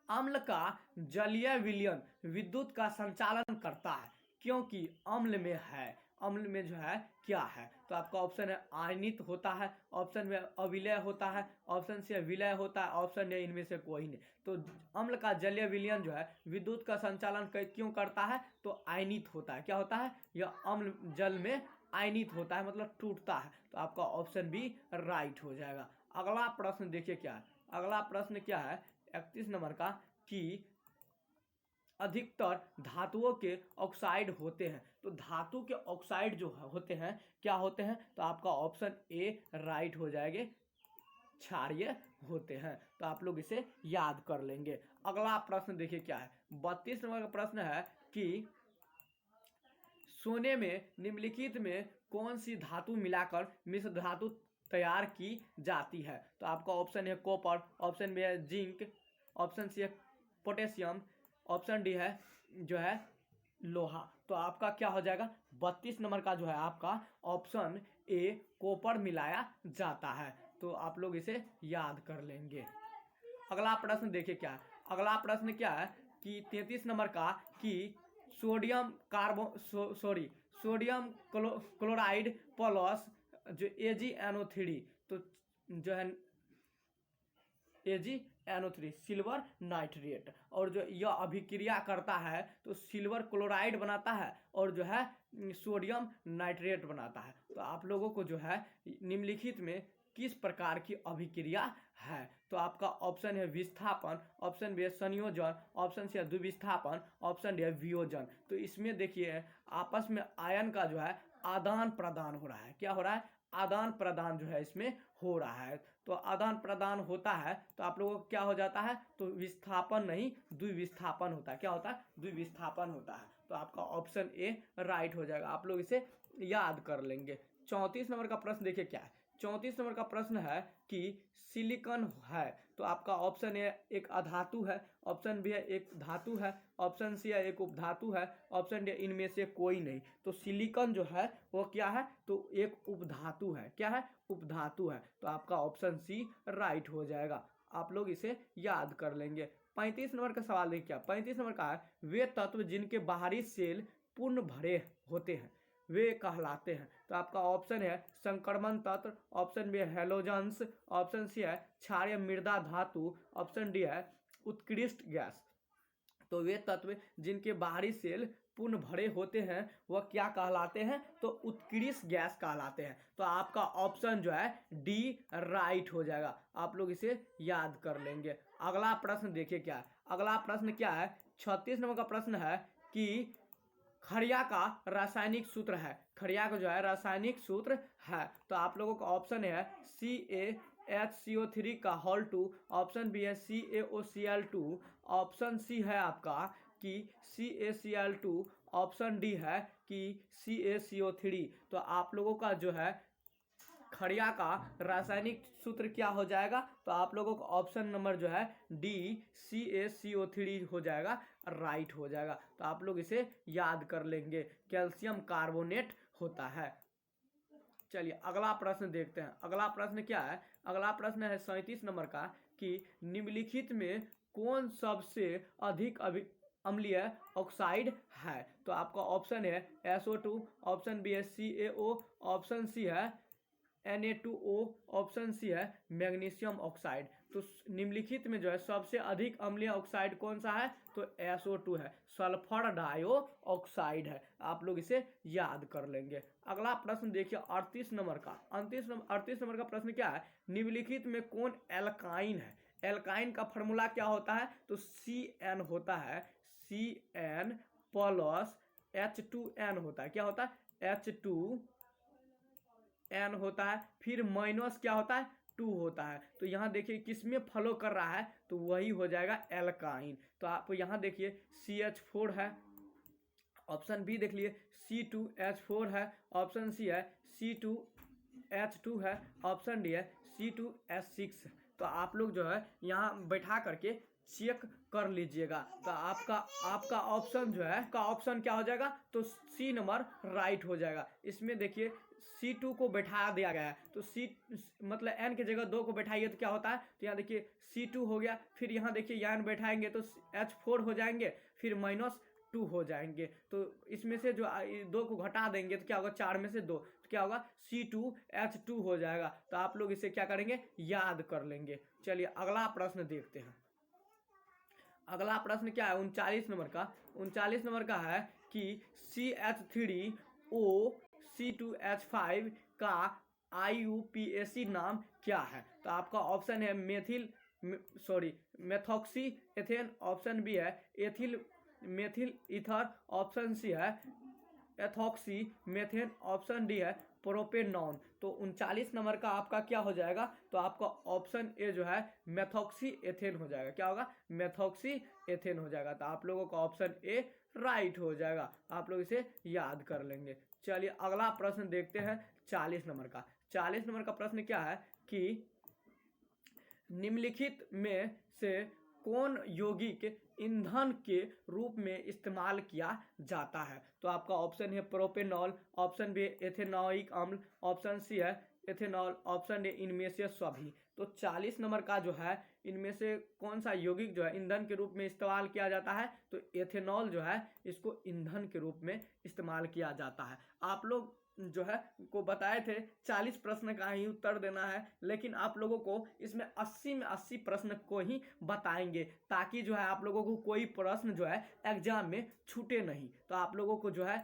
अम्ल का जलीय विलयन विद्युत का संचालन करता है क्योंकि अम्ल में जो है क्या है। तो आपका ऑप्शन है आयनित होता है, ऑप्शन में अविलय होता है, ऑप्शन सी विलय होता है, ऑप्शन डी इनमें से कोई नहीं। तो अम्ल का जलीय विलयन जो है विद्युत का संचालन क्यों करता है, तो आयनित होता है। क्या होता है, यह अम्ल जल में आयनित होता है, मतलब टूटता है। तो आपका ऑप्शन बी राइट हो जाएगा। अगला प्रश्न देखिए क्या है। अगला प्रश्न क्या है 31 नंबर का कि अधिकतर धातुओं के ऑक्साइड होते हैं। तो धातु के ऑक्साइड जो होते हैं क्या होते हैं, तो आपका ऑप्शन ए राइट हो जाएंगे। क्षारीय होते हैं। तो आप लोग इसे याद कर लेंगे। अगला प्रश्न देखिए क्या है, 32 नंबर का प्रश्न है कि सोने में निम्नलिखित में कौन सी धातु मिलाकर मिश्र धातु तैयार की जाती है। तो आपका ऑप्शन है कॉपर, ऑप्शन बी है जिंक, ऑप्शन सी है पोटेशियम, ऑप्शन डी है जो है लोहा। तो आपका क्या हो जाएगा, 32 नंबर का जो है आपका ऑप्शन ए कॉपर मिलाया जाता है। तो आप लोग इसे याद कर लेंगे। अगला प्रश्न देखिए क्या है, अगला प्रश्न क्या है कि 33 नंबर का कि सोडियम सोडियम क्लोराइड प्लस जो AgNO3 तो जो है AgNO3 सिल्वर नाइट्रेट, और जो यह अभिक्रिया करता है तो सिल्वर क्लोराइड बनाता है और जो है सोडियम नाइट्रेट बनाता है। तो आप लोगों को जो है निम्नलिखित में किस प्रकार की अभिक्रिया है। तो आपका ऑप्शन है विस्थापन, ऑप्शन बी है संयोजन, ऑप्शन सी है द्विविस्थापन, ऑप्शन डी है वियोजन। तो इसमें देखिए आपस में आयन का जो है आदान प्रदान हो रहा है। क्या हो रहा है, आदान प्रदान जो है इसमें हो रहा है। तो आदान प्रदान होता है तो आप लोगों को क्या हो जाता है, तो विस्थापन नहीं द्विविस्थापन होता है। क्या होता है, द्विविस्थापन होता है। तो आपका ऑप्शन ए राइट हो जाएगा। आप लोग इसे याद कर लेंगे। 34 नंबर का प्रश्न देखिए क्या है, 34 नंबर का प्रश्न है कि सिलिकॉन है। तो आपका ऑप्शन ए एक अधातु है, ऑप्शन बी है एक धातु है, ऑप्शन सी है एक उपधातु है, ऑप्शन डी इनमें से कोई नहीं। तो सिलिकॉन जो है वो क्या है, तो एक उपधातु है। क्या है, उपधातु है। तो आपका ऑप्शन सी राइट हो जाएगा। आप लोग इसे याद कर लेंगे। 35 नंबर का सवाल देखिए क्या, 35 नंबर का है वे तत्व जिनके बाहरी सेल पूर्ण भरे होते हैं वे कहलाते हैं। तो आपका ऑप्शन है संक्रमण तत्व, ऑप्शन बी है हेलोजेंस, ऑप्शन सी है क्षारीय मृदा धातु, ऑप्शन डी है उत्कृष्ट गैस। तो वे तत्व जिनके बाहरी सेल पूर्ण भरे होते हैं वह क्या कहलाते हैं, तो उत्कृष्ट गैस कहलाते हैं। तो आपका ऑप्शन जो है डी राइट हो जाएगा। आप लोग इसे याद कर लेंगे। अगला प्रश्न देखिए क्या है, अगला प्रश्न क्या है, 36 नंबर का प्रश्न है कि खड़िया का रासायनिक सूत्र है। खड़िया का जो है रासायनिक सूत्र है। तो आप लोगों का ऑप्शन है CaHCO3 का होल 2, ऑप्शन बी है CaOCl2, ऑप्शन सी है आपका कि CaCl2, ऑप्शन डी है कि CaCO3। तो आप लोगों का जो है खड़िया का रासायनिक सूत्र क्या हो जाएगा, तो आप लोगों का ऑप्शन नंबर जो है डी CaCO3 हो जाएगा, राइट हो जाएगा। तो आप लोग इसे याद कर लेंगे, कैल्शियम कार्बोनेट होता है। चलिए अगला प्रश्न देखते हैं। अगला प्रश्न क्या है, अगला प्रश्न है 37 नंबर का कि निम्नलिखित में कौन सबसे अधिक अम्लीय ऑक्साइड है। तो आपका ऑप्शन है SO2, ऑप्शन बी है CaO, ऑप्शन सी है Na2O, ऑप्शन सी है मैग्नीशियम ऑक्साइड। तो निम्नलिखित में जो है सबसे अधिक अम्लीय ऑक्साइड कौन सा है, तो SO2 है, सल्फर डाइऑक्साइड है। आप लोग इसे याद कर लेंगे। अगला प्रश्न देखिए 38 नंबर का, 38 नंबर का प्रश्न क्या है, निम्नलिखित में कौन एल्काइन है। एल्काइन का फॉर्मूला क्या होता है, तो CN होता है, CN प्लस H2N होता है। क्या होता है, H2N होता है, फिर माइनस क्या होता है, 2 होता है। तो यहाँ देखिए किसमें फॉलो कर रहा है, तो वही हो जाएगा एल्काइन। तो आप यहाँ देखिए CH4 है, ऑप्शन बी देख लिए C2H4 है, ऑप्शन सी है C2H2 है, ऑप्शन डी है C2H6। तो आप लोग जो है यहाँ बैठा करके चेक कर लीजिएगा। तो आपका ऑप्शन जो है का ऑप्शन क्या हो जाएगा, तो सी नंबर राइट हो जाएगा। इसमें देखिए C2 को बैठा दिया गया है, तो C मतलब N की जगह 2 को बैठाइए तो क्या होता है, तो यहाँ देखिए C2 हो गया, फिर यहाँ देखिए N बैठाएंगे तो H4 हो जाएंगे, फिर -2 हो जाएंगे। तो इसमें से जो 2 को घटा देंगे तो क्या होगा, 4 में से 2, तो क्या होगा C2H2 हो जाएगा। तो आप लोग इसे क्या करेंगे, याद कर लेंगे। चलिए अगला प्रश्न देखते हैं। अगला प्रश्न क्या है 39 नंबर का, 39 नंबर का है कि CH3O C2H5 का IUPAC नाम क्या है। तो आपका ऑप्शन है मेथॉक्सी एथेन, ऑप्शन बी है मेथिल ईथर, ऑप्शन सी है एथॉक्सी मेथेन, ऑप्शन डी है प्रोपेनॉन। तो 39 नंबर का आपका क्या हो जाएगा, तो आपका ऑप्शन ए जो है मेथॉक्सी एथेन हो जाएगा। क्या होगा, मेथॉक्सी एथेन हो जाएगा। तो आप लोगों का ऑप्शन ए राइट हो जाएगा, आप लोग इसे याद कर लेंगे। चलिए अगला प्रश्न देखते हैं 40 नंबर का। 40 नंबर का प्रश्न क्या है कि निम्नलिखित में से कौन यौगिक ईंधन के रूप में इस्तेमाल किया जाता है। तो आपका ऑप्शन है प्रोपेनॉल, ऑप्शन बी एथेनॉइक अम्ल, ऑप्शन सी है एथेनॉल, ऑप्शन डी इनमें से सभी। तो 40 नंबर का जो है इनमें से कौन सा यौगिक जो है ईंधन के रूप में इस्तेमाल किया जाता है, तो एथेनॉल जो है इसको ईंधन के रूप में इस्तेमाल किया जाता है। आप लोग जो है को बताए थे 40 प्रश्न का ही उत्तर देना है, लेकिन आप लोगों को इसमें 80 में 80 प्रश्न को ही बताएंगे, ताकि जो है आप लोगों को कोई प्रश्न जो है एग्जाम में छूटे नहीं। तो आप लोगों को जो है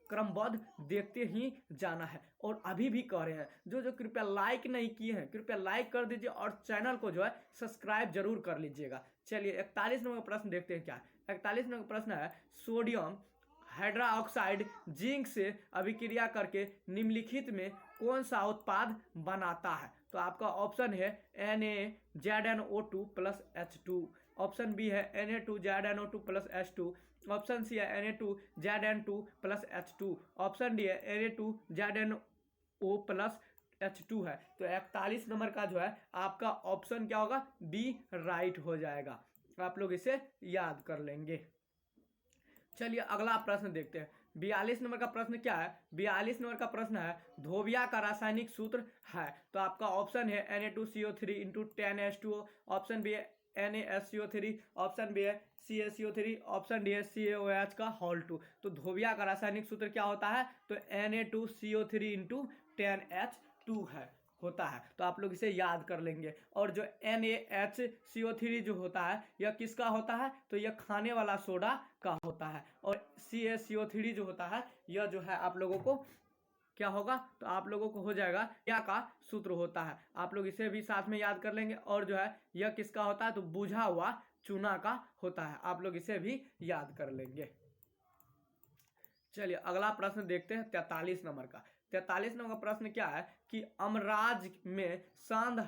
क्रमबद्ध देखते ही जाना है। और अभी भी कह रहे हैं जो जो कृपया लाइक नहीं किए हैं कृपया लाइक कर दीजिए और चैनल को जो है सब्सक्राइब जरूर कर लीजिएगा। चलिए 41 नंबर प्रश्न देखते हैं। क्या 41 नंबर प्रश्न है सोडियम हाइड्रोक्साइड जिंक से अभिक्रिया करके निम्नलिखित में कौन सा उत्पाद बनाता है। तो आपका ऑप्शन है NaZnO2 plus H2, option B है Na2ZnO2 plus H2, option c है Na2ZN2 plus H2, option D है Na2ZnO प्लस H2 है। तो 41 नंबर का जो है आपका ऑप्शन क्या होगा, बी राइट हो जाएगा। आप लोग इसे याद कर लेंगे। चलिए अगला प्रश्न देखते हैं। 42 नंबर का प्रश्न क्या है, 42 नंबर का प्रश्न है धोबिया का रासायनिक सूत्र है। तो आपका ऑप्शन है Na2CO3 into 10H2O, option B है NaSCO3, ऑप्शन बी है CaCO3, ऑप्शन डी है CaOH का होल 2। तो धोबिया का रासायनिक सूत्र क्या होता है, तो Na2CO3 इंटू 10H2 है होता है। तो आप लोग इसे याद कर लेंगे। और जो NaHCO3 जो होता है यह किसका होता है, तो यह खाने वाला सोडा का होता है। और CaCO3 जो होता है यह जो है आप लोगों को क्या होगा, तो आप लोगों को हो जाएगा क्या का सूत्र होता है। आप लोग इसे भी साथ में याद कर लेंगे। और जो है यह किसका होता है, तो बुझा हुआ चूना का होता है। आप लोग इसे भी याद कर लेंगे। चलिए अगला प्रश्न देखते हैं 43 नंबर का। 43 नंबर का प्रश्न क्या है कि अमराज में सांद्र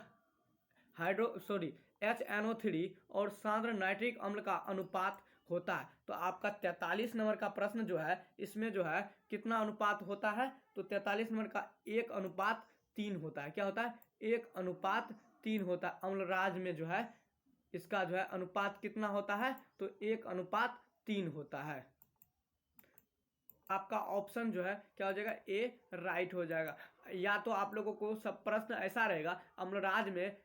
HNO3 और सांद्र नाइट्रिक अम्ल का अनुपात होता है। तो आपका 43 नंबर का प्रश्न जो है इसमें जो है कितना अनुपात होता है, तो 43 नंबर का 1:3 होता है। क्या होता है, 1:3 होता है। अम्लराज में जो है इसका जो है अनुपात कितना होता है, तो 1:3 होता है। आपका ऑप्शन जो है क्या हो जाएगा, ए राइट हो जाएगा। या तो आप लोगों को सब प्रश्न ऐसा रहेगा अम्लराज में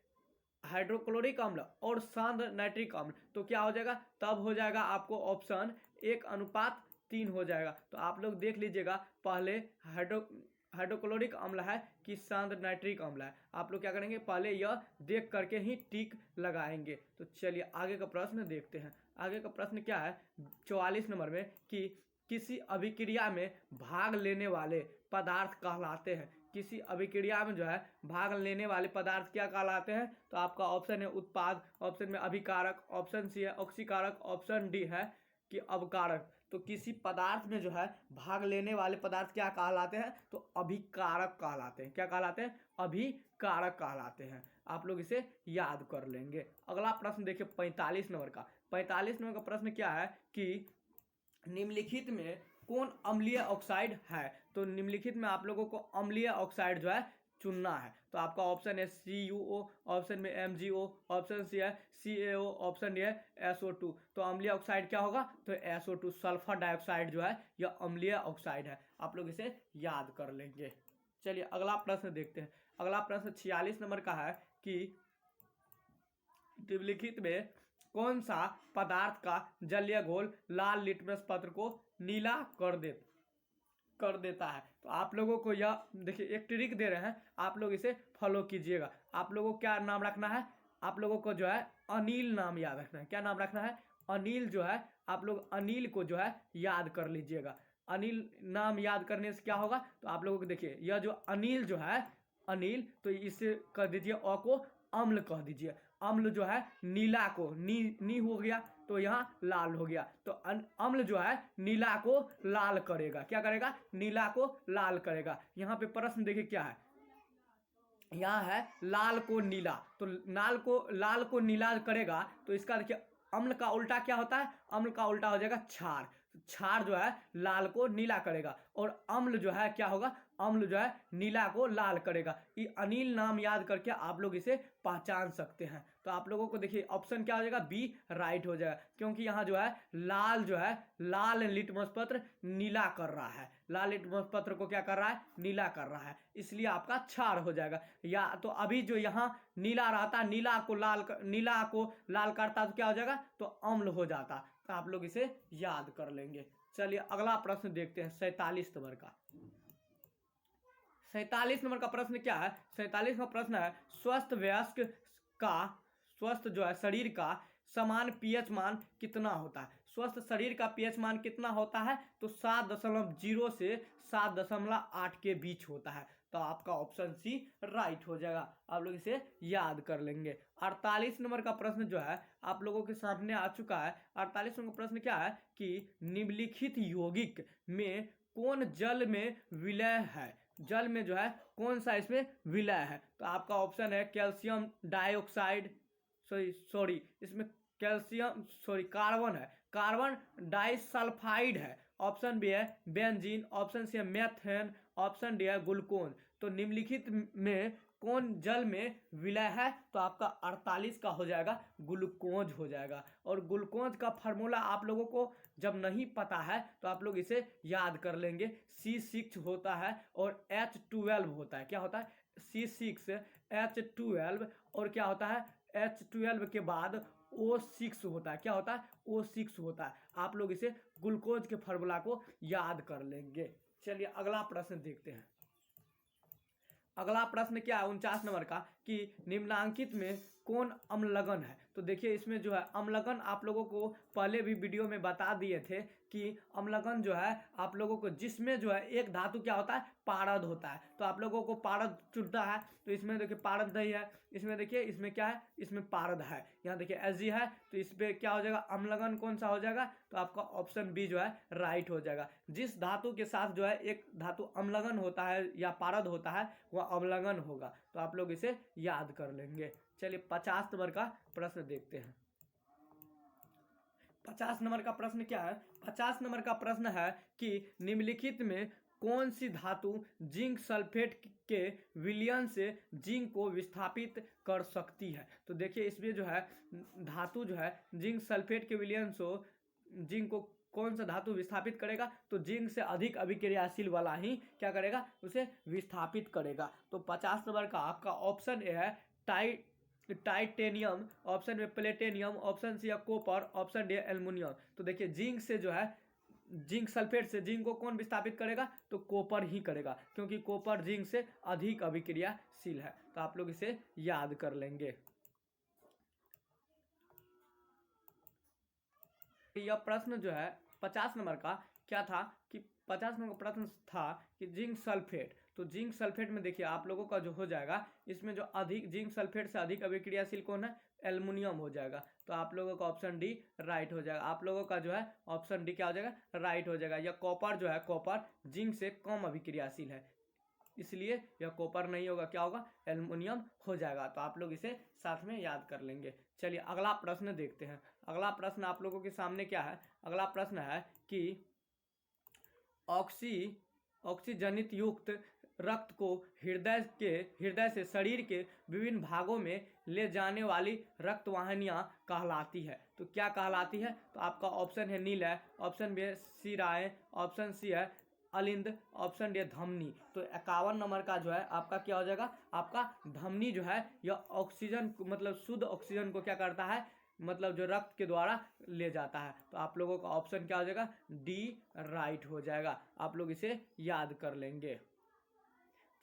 हाइड्रोक्लोरिक अम्ल और सांद्र नाइट्रिक अम्ल, तो क्या हो जाएगा, तब हो जाएगा आपको ऑप्शन 1:3 हो जाएगा। तो आप लोग देख लीजिएगा पहले हाइड्रोक्लोरिक अम्ल है कि सांद्र नाइट्रिक अम्ल है। आप लोग क्या करेंगे, पहले यह देख करके ही टिक लगाएंगे। तो चलिए आगे का प्रश्न देखते हैं। आगे का प्रश्न क्या है 44 नंबर में कि किसी अभिक्रिया में भाग लेने वाले पदार्थ कहलाते हैं। किसी अभिक्रिया में जो है भाग लेने वाले पदार्थ क्या कहलाते हैं, तो आपका ऑप्शन है उत्पाद, ऑप्शन में अभिकारक, ऑप्शन सी है ऑक्सीकारक, ऑप्शन डी है कि अवकारक। तो किसी पदार्थ में जो है भाग लेने वाले पदार्थ क्या कहलाते हैं, तो अभिकारक कहलाते हैं। क्या कहलाते हैं, अभिकारक कहलाते हैं। आप लोग इसे याद कर लेंगे। अगला प्रश्न देखिए 45 नंबर का। 45 नंबर का प्रश्न क्या है कि निम्नलिखित में कौन अम्लीय ऑक्साइड है। तो निम्नलिखित में आप लोगों को अम्लीय ऑक्साइड जो है चुनना है। तो आपका ऑप्शन है CuO, ऑप्शन में MgO, ऑप्शन सी है CaO, ऑप्शन डी है SO2। तो अम्लीय ऑक्साइड क्या होगा, तो SO2 सल्फर डाइऑक्साइड जो है यह अम्लीय ऑक्साइड है। आप लोग इसे याद कर लेंगे। चलिए अगला प्रश्न देखते हैं। अगला प्रश्न 46 नंबर का है कि निम्नलिखित में कौन सा पदार्थ का जलीय घोल लाल लिटमस पत्र को नीला कर देता है। तो आप लोगों को यह देखिए एक ट्रिक दे रहे हैं, आप लोग इसे फॉलो कीजिएगा। आप लोगों को क्या नाम रखना है, आप लोगों को जो है अनिल नाम याद रखना है। क्या नाम रखना है, अनिल जो है आप लोग अनिल को जो है याद कर लीजिएगा। अनिल नाम याद करने से क्या होगा, तो आप लोगों को देखिए यह जो अनिल जो है अनिल, तो इसे कर दीजिए अ को अम्ल कह दीजिए। अम्ल जो है नीला को नी हो गया तो यहाँ लाल हो गया, तो अम्ल जो है नीला को लाल करेगा। क्या करेगा? नीला को लाल करेगा। यहाँ पे प्रश्न देखिए क्या है, यहाँ है लाल को नीला, तो लाल को नीला करेगा तो इसका देखिए अम्ल का उल्टा क्या होता है? अम्ल का उल्टा हो जाएगा क्षार। क्षार जो है लाल को नीला करेगा, और अम्ल जो है क्या होगा? अम्ल जो है नीला को लाल करेगा। ये अनिल नाम याद करके आप लोग इसे पहचान सकते हैं। तो आप लोगों को देखिए ऑप्शन क्या हो जाएगा? बी राइट हो जाएगा, क्योंकि यहाँ जो है लाल लिटमस पत्र नीला कर रहा है। लाल लिटमस पत्र को क्या कर रहा है? नीला कर रहा है, इसलिए आपका क्षार हो जाएगा। या तो अभी जो यहाँ नीला रहता, नीला को लाल करता तो क्या हो जाएगा? तो अम्ल हो जाता। तो आप लोग इसे याद कर लेंगे। चलिए अगला प्रश्न देखते हैं 47 नंबर का। 47 नंबर का प्रश्न क्या है? 47 का प्रश्न है स्वस्थ जो है शरीर का समान पीएच मान कितना होता है? स्वस्थ शरीर का पीएच मान कितना होता है? तो 7.0 से 7.8 के बीच होता है। तो आपका ऑप्शन सी राइट हो जाएगा। आप लोग इसे याद कर लेंगे। 48 नंबर का प्रश्न जो है आप लोगों के सामने आ चुका है। 48 नंबर का प्रश्न क्या है कि निम्नलिखित यौगिक में कौन जल में विलय है? जल में जो है कौन सा इसमें विलय है? तो आपका ऑप्शन है कैल्शियम डाइऑक्साइड, इसमें कार्बन है, कार्बन डाइसल्फाइड है। ऑप्शन बी है बेंजीन, ऑप्शन सी है मेथेन, ऑप्शन डी है ग्लूकोन। तो निम्नलिखित में कौन जल में विलय है? तो आपका 48 का हो जाएगा ग्लूकोज हो जाएगा। और ग्लूकोज का फार्मूला आप लोगों को जब नहीं पता है तो आप लोग इसे याद कर लेंगे। C6 होता है और H12 होता है। क्या होता है? C6 H12, और क्या होता है? H12 के बाद O6 होता है। क्या होता है? O6 होता है। आप लोग इसे ग्लूकोज के फार्मूला को याद कर लेंगे। चलिए अगला प्रश्न देखते हैं। अगला प्रश्न क्या है 49 नंबर का कि निम्नांकित में कौन अम्लगन है? तो देखिए इसमें जो है अम्लगन आप लोगों को पहले भी वीडियो में बता दिए थे कि अम्लगन जो है आप लोगों को, जिसमें जो है एक धातु क्या होता है? पारद होता है। तो आप लोगों को पारद चुनता है, तो इसमें देखिए पारद नहीं है, इसमें देखिए इसमें क्या है? इसमें पारद है। यहाँ देखिए Ag है, तो इस पर क्या हो जाएगा? अम्लगन कौन सा हो जाएगा? तो आपका ऑप्शन बी जो है राइट हो जाएगा। जिस धातु के साथ जो है एक धातु अम्लगन होता है या पारद होता है वह अम्लगन होगा। तो आप लोग इसे याद कर लेंगे। चलिए 50 नंबर का प्रश्न देखते हैं। 50 नंबर का प्रश्न क्या है? 50 नंबर का प्रश्न है कि निम्नलिखित में कौन सी धातु जिंक सल्फेट के विलयन से जिंक को विस्थापित कर सकती है? तो देखिए इसमें जो है धातु जो है जिंक सल्फेट के विलयन से जिंक को कौन सा धातु विस्थापित करेगा? तो जिंक से अधिक अभिक्रियाशील वाला ही क्या करेगा? उसे विस्थापित करेगा। तो 50 नंबर का आपका ऑप्शन ए है टाइटेनियम, ऑप्शन में प्लेटिनियम, ऑप्शन सी है कॉपर, ऑप्शन डी एल्युमिनियम। तो देखिए जिंक से जो है जिंक सल्फेट से जिंक को कौन विस्थापित करेगा? तो कॉपर ही करेगा, क्योंकि कॉपर जिंक से अधिक अभिक्रियाशील है। तो आप लोग इसे याद कर लेंगे। यह प्रश्न जो है 50 नंबर का क्या था कि 50 नंबर का प्रश्न था कि जिंक सल्फेट। तो जिंक सल्फेट में देखिए आप लोगों का जो हो जाएगा इसमें जो अधिक जिंक सल्फेट से अधिक अभिक्रियाशील कौन है? एल्युमिनियम हो जाएगा। तो आप लोगों का ऑप्शन डी राइट हो जाएगा। आप लोगों का जो है ऑप्शन डी क्या हो जाएगा? राइट हो जाएगा। या कॉपर जो है कॉपर जिंक से कम अभिक्रियाशील है, इसलिए यह कॉपर नहीं होगा, क्या होगा? एल्युमिनियम हो जाएगा। तो आप लोग इसे साथ में याद कर लेंगे। चलिए अगला प्रश्न देखते हैं। अगला प्रश्न आप लोगों के सामने क्या है? अगला प्रश्न है कि ऑक्सीजनित युक्त रक्त को हृदय से शरीर के विभिन्न भागों में ले जाने वाली रक्तवाहिनियां कहलाती है। तो क्या कहलाती है? तो आपका ऑप्शन है नील है, ऑप्शन बी है शिराएं, ऑप्शन सी है अलिंद, ऑप्शन डी धमनी। तो 51 नंबर का जो है आपका क्या हो जाएगा? आपका धमनी जो है यह ऑक्सीजन मतलब शुद्ध ऑक्सीजन को क्या करता है? मतलब जो रक्त के द्वारा ले जाता है। तो आप लोगों का ऑप्शन क्या हो जाएगा? डी राइट हो जाएगा। आप लोग इसे याद कर लेंगे।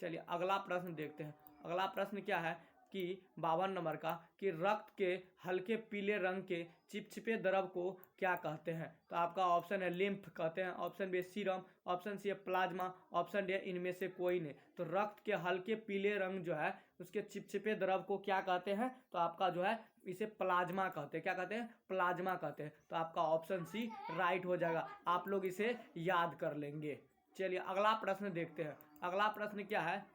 चलिए अगला प्रश्न देखते हैं। अगला प्रश्न क्या है? कि 52 नंबर का कि रक्त के हल्के पीले रंग के चिपचिपे द्रव को क्या कहते हैं? तो आपका ऑप्शन है लिम्फ कहते हैं, option b serum, option c है प्लाज्मा, ऑप्शन डी है इनमें से कोई नहीं। तो रक्त के हल्के पीले रंग जो है उसके चिपचिपे द्रव को क्या कहते हैं? तो आपका जो है इसे प्लाज्मा कहते हैं। क्या कहते हैं? प्लाज्मा कहते हैं। तो आपका ऑप्शन सी राइट हो जाएगा। आप लोग इसे याद कर लेंगे। चलिए अगला प्रश्न देखते हैं। अगला प्रश्न क्या है?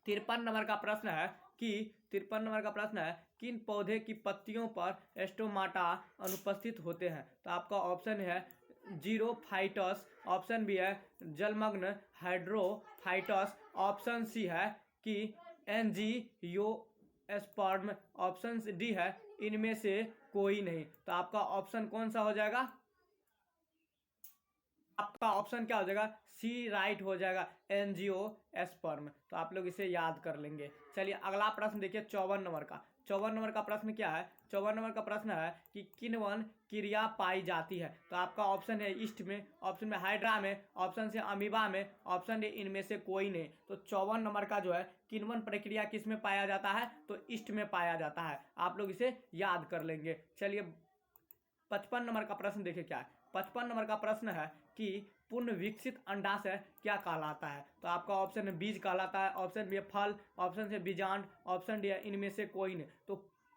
53 नंबर का प्रश्न है कि 53 नंबर का प्रश्न है किन पौधे की पत्तियों पर स्टोमाटा अनुपस्थित होते हैं? तो आपका ऑप्शन है जीरोफाइटस, ऑप्शन बी है जलमग्न हाइड्रोफाइटस, ऑप्शन सी है कि एंजियोस्पर्म, ऑप्शन डी है इनमें से कोई नहीं। तो आपका ऑप्शन कौन सा हो जाएगा? आपका ऑप्शन क्या हो जाएगा? सी राइट हो जाएगा, एंजियोस्पर्म। तो आप लोग इसे याद कर लेंगे। चलिए अगला प्रश्न देखिए 54 नंबर का। 54 नंबर का प्रश्न क्या है? 54 नंबर का प्रश्न है कि किण्वन क्रिया पाई जाती है? तो आपका ऑप्शन है ईस्ट में, ऑप्शन में हाइड्रा में, ऑप्शन से अमीबा में, ऑप्शन डी इनमें से कोई नहीं। तो 54 नंबर का जो है किण्वन प्रक्रिया किस में पाया जाता है? तो ईस्ट में पाया जाता है। आप लोग इसे याद कर लेंगे। चलिए 55 नंबर का प्रश्न देखिए क्या है। 55 नंबर का प्रश्न है कि पूर्ण विकसित अंडाशय क्या कहलाता है? तो आपका ऑप्शन है बीज कहलाता है, ऑप्शन बी है फल, ऑप्शन से बीजांड, ऑप्शन डी है इनमें से कोई नहीं। तो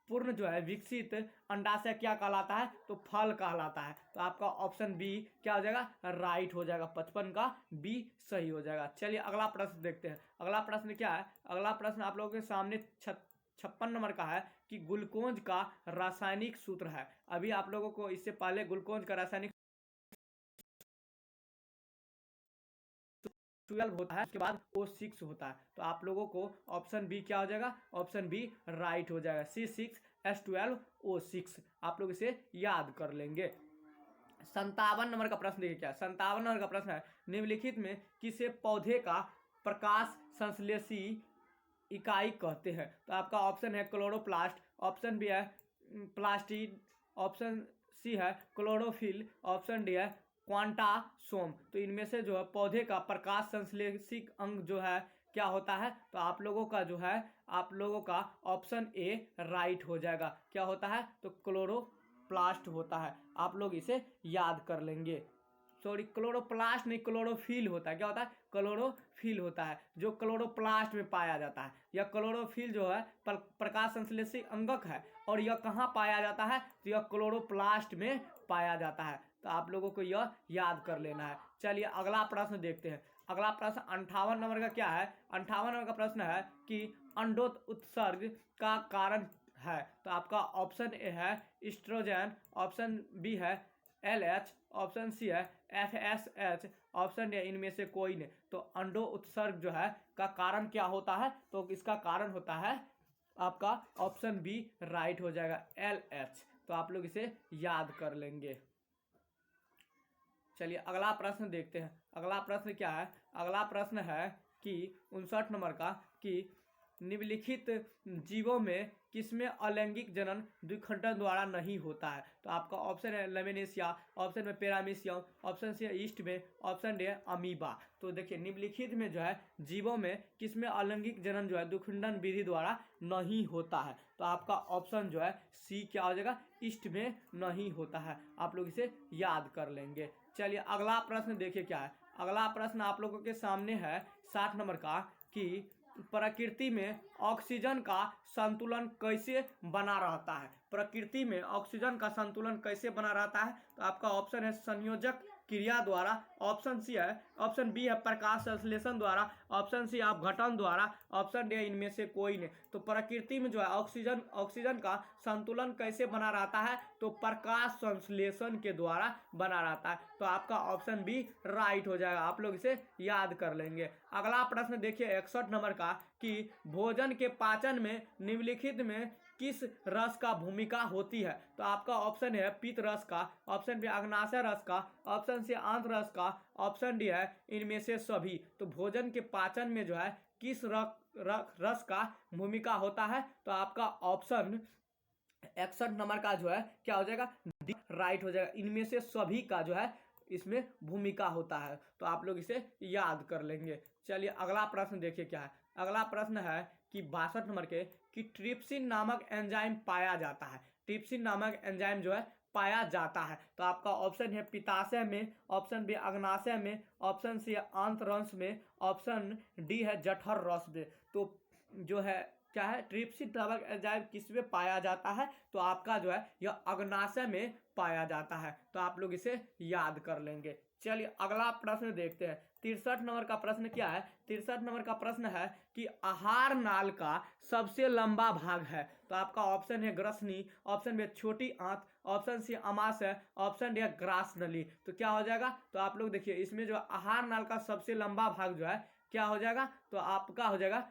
पूर्ण जो है विकसित अंडाशय क्या कहलाता है? तो फल कहलाता है। तो आपका ऑप्शन बी क्या हो जाएगा? राइट हो जाएगा। 55 का बी सही हो जाएगा। चलिए अगला प्रश्न देखते हैं। अगला प्रश्न क्या है? अगला प्रश्न आप लोगों के सामने 56 नंबर का है कि ग्लूकोज का रासायनिक सूत्र है। अभी आप लोगों को इससे पहले ग्लूकोज का रासायनिक 12 होता है, उसके बाद O6 होता है। तो आप लोगों को ऑप्शन बी क्या हो जाएगा? ऑप्शन बी राइट हो जाएगा, C6H12O6। आप लोग इसे याद कर लेंगे। 57 नंबर का प्रश्न देखिए क्या है। 57 नंबर का प्रश्न है निम्नलिखित में किसे पौधे का प्रकाश संश्लेषी इकाई कहते हैं? तो आपका ऑप्शन है क्लोरोप्लास्ट, ऑप्शन बी है प्लास्टिड, ऑप्शन सी है क्लोरोफिल, ऑप्शन डी है क्वांटासोम। तो इनमें से जो है पौधे का प्रकाश संश्लेषिक अंग जो है क्या होता है? तो आप लोगों का जो है आप लोगों का ऑप्शन ए राइट हो जाएगा। क्या होता है? तो क्लोरोप्लास्ट होता है। आप लोग इसे याद कर लेंगे। सॉरी क्लोरोप्लास्ट नहीं, क्लोरोफिल होता है। क्या होता है? क्लोरोफिल होता है जो क्लोरोप्लास्ट में पाया जाता है। यह क्लोरोफिल जो है प्रकाश संश्लेषी अंगक है और यह कहाँ पाया जाता है? तो यह क्लोरोप्लास्ट में पाया जाता है। तो आप लोगों को यह याद कर लेना है। चलिए अगला प्रश्न देखते हैं। अगला प्रश्न 58 नंबर का क्या है? 58 नंबर का प्रश्न है कि अंडोत्सर्ग का कारण है। तो आपका ऑप्शन ए है एस्ट्रोजन, ऑप्शन बी है LH, ऑप्शन सी है FSH, ऑप्शन डी इनमें से कोई नहीं। तो अंडो उत्सर्ग जो है का कारण क्या होता है? तो इसका कारण होता है आपका ऑप्शन बी राइट हो जाएगा, LH। तो आप लोग इसे याद कर लेंगे। चलिए अगला प्रश्न देखते हैं। अगला प्रश्न क्या है? अगला प्रश्न है कि 59 नंबर का कि निम्नलिखित जीवों में किसमें अलैंगिक जनन द्विखंडन द्वारा नहीं होता है? तो आपका ऑप्शन है लेमिनेशिया, ऑप्शन में पैरामीशियम, ऑप्शन सी है ईस्ट में, ऑप्शन डी है अमीबा। तो देखिए निम्नलिखित में जो है जीवों में किसमें अलैंगिक जनन जो है द्विखंडन विधि द्वारा नहीं होता है? तो आपका ऑप्शन जो है सी क्या हो जाएगा? ईस्ट में नहीं होता है। आप लोग इसे याद कर लेंगे। चलिए अगला प्रश्न देखिए क्या है। अगला प्रश्न आप लोगों के सामने है 60 नंबर का कि प्रकृति में ऑक्सीजन का संतुलन कैसे बना रहता है? प्रकृति में ऑक्सीजन का संतुलन कैसे बना रहता है? तो आपका ऑप्शन है संयोजक क्रिया द्वारा, ऑप्शन सी है, ऑप्शन बी है प्रकाश संश्लेषण द्वारा, ऑप्शन सी अपघटन द्वारा, ऑप्शन डी इनमें से कोई नहीं। तो प्रकृति में जो है ऑक्सीजन का संतुलन कैसे बना रहता है? तो प्रकाश संश्लेषण के द्वारा बना रहता है। तो आपका ऑप्शन बी राइट हो जाएगा। आप लोग इसे याद कर लेंगे। अगला प्रश्न देखिए 61 नंबर का कि भोजन के पाचन में निम्नलिखित में किस रस का भूमिका होती है? तो आपका ऑप्शन है पित्त रस का, ऑप्शन बी अग्नाशय रस का, ऑप्शन सी आंत्र रस का, ऑप्शन डी है इनमें से सभी। तो भोजन के पाचन में जो है किस रस का भूमिका होता है? तो आपका ऑप्शन 61 नंबर का जो है क्या हो जाएगा? डी राइट हो जाएगा। इनमें से सभी का जो है इसमें भूमिका होता है। तो आप लोग इसे याद कर लेंगे। चलिए अगला प्रश्न देखिए क्या है। अगला प्रश्न है कि 62 नंबर के कि ट्रिप्सिन नामक एंजाइम पाया जाता है। ट्रिप्सिन नामक एंजाइम जो है पाया जाता है। तो आपका ऑप्शन है पित्ताशय में, ऑप्शन बी अग्नाशय में, ऑप्शन सी आंत्ररस में, ऑप्शन डी है जठर रस में। तो जो है क्या है, ट्रिप्सिन नामक एंजाइम किस में पाया जाता है, तो आपका जो है यह अग्नाशय में पाया जाता है। तो आप लोग इसे याद कर लेंगे। चलिए अगला प्रश्न देखते हैं। 63 नंबर का प्रश्न क्या है, 63 नंबर का प्रश्न है कि आहार नाल का सबसे लंबा भाग है। तो आपका ऑप्शन है ग्रसनी, ऑप्शन बी छोटी आंत, ऑप्शन सी अमाशय, ऑप्शन डी ग्रास नली। तो क्या हो जाएगा, तो आप लोग देखिए इसमें जो आहार नाल का सबसे लंबा भाग जो है क्या हो जाएगा, तो आपका हो जाएगा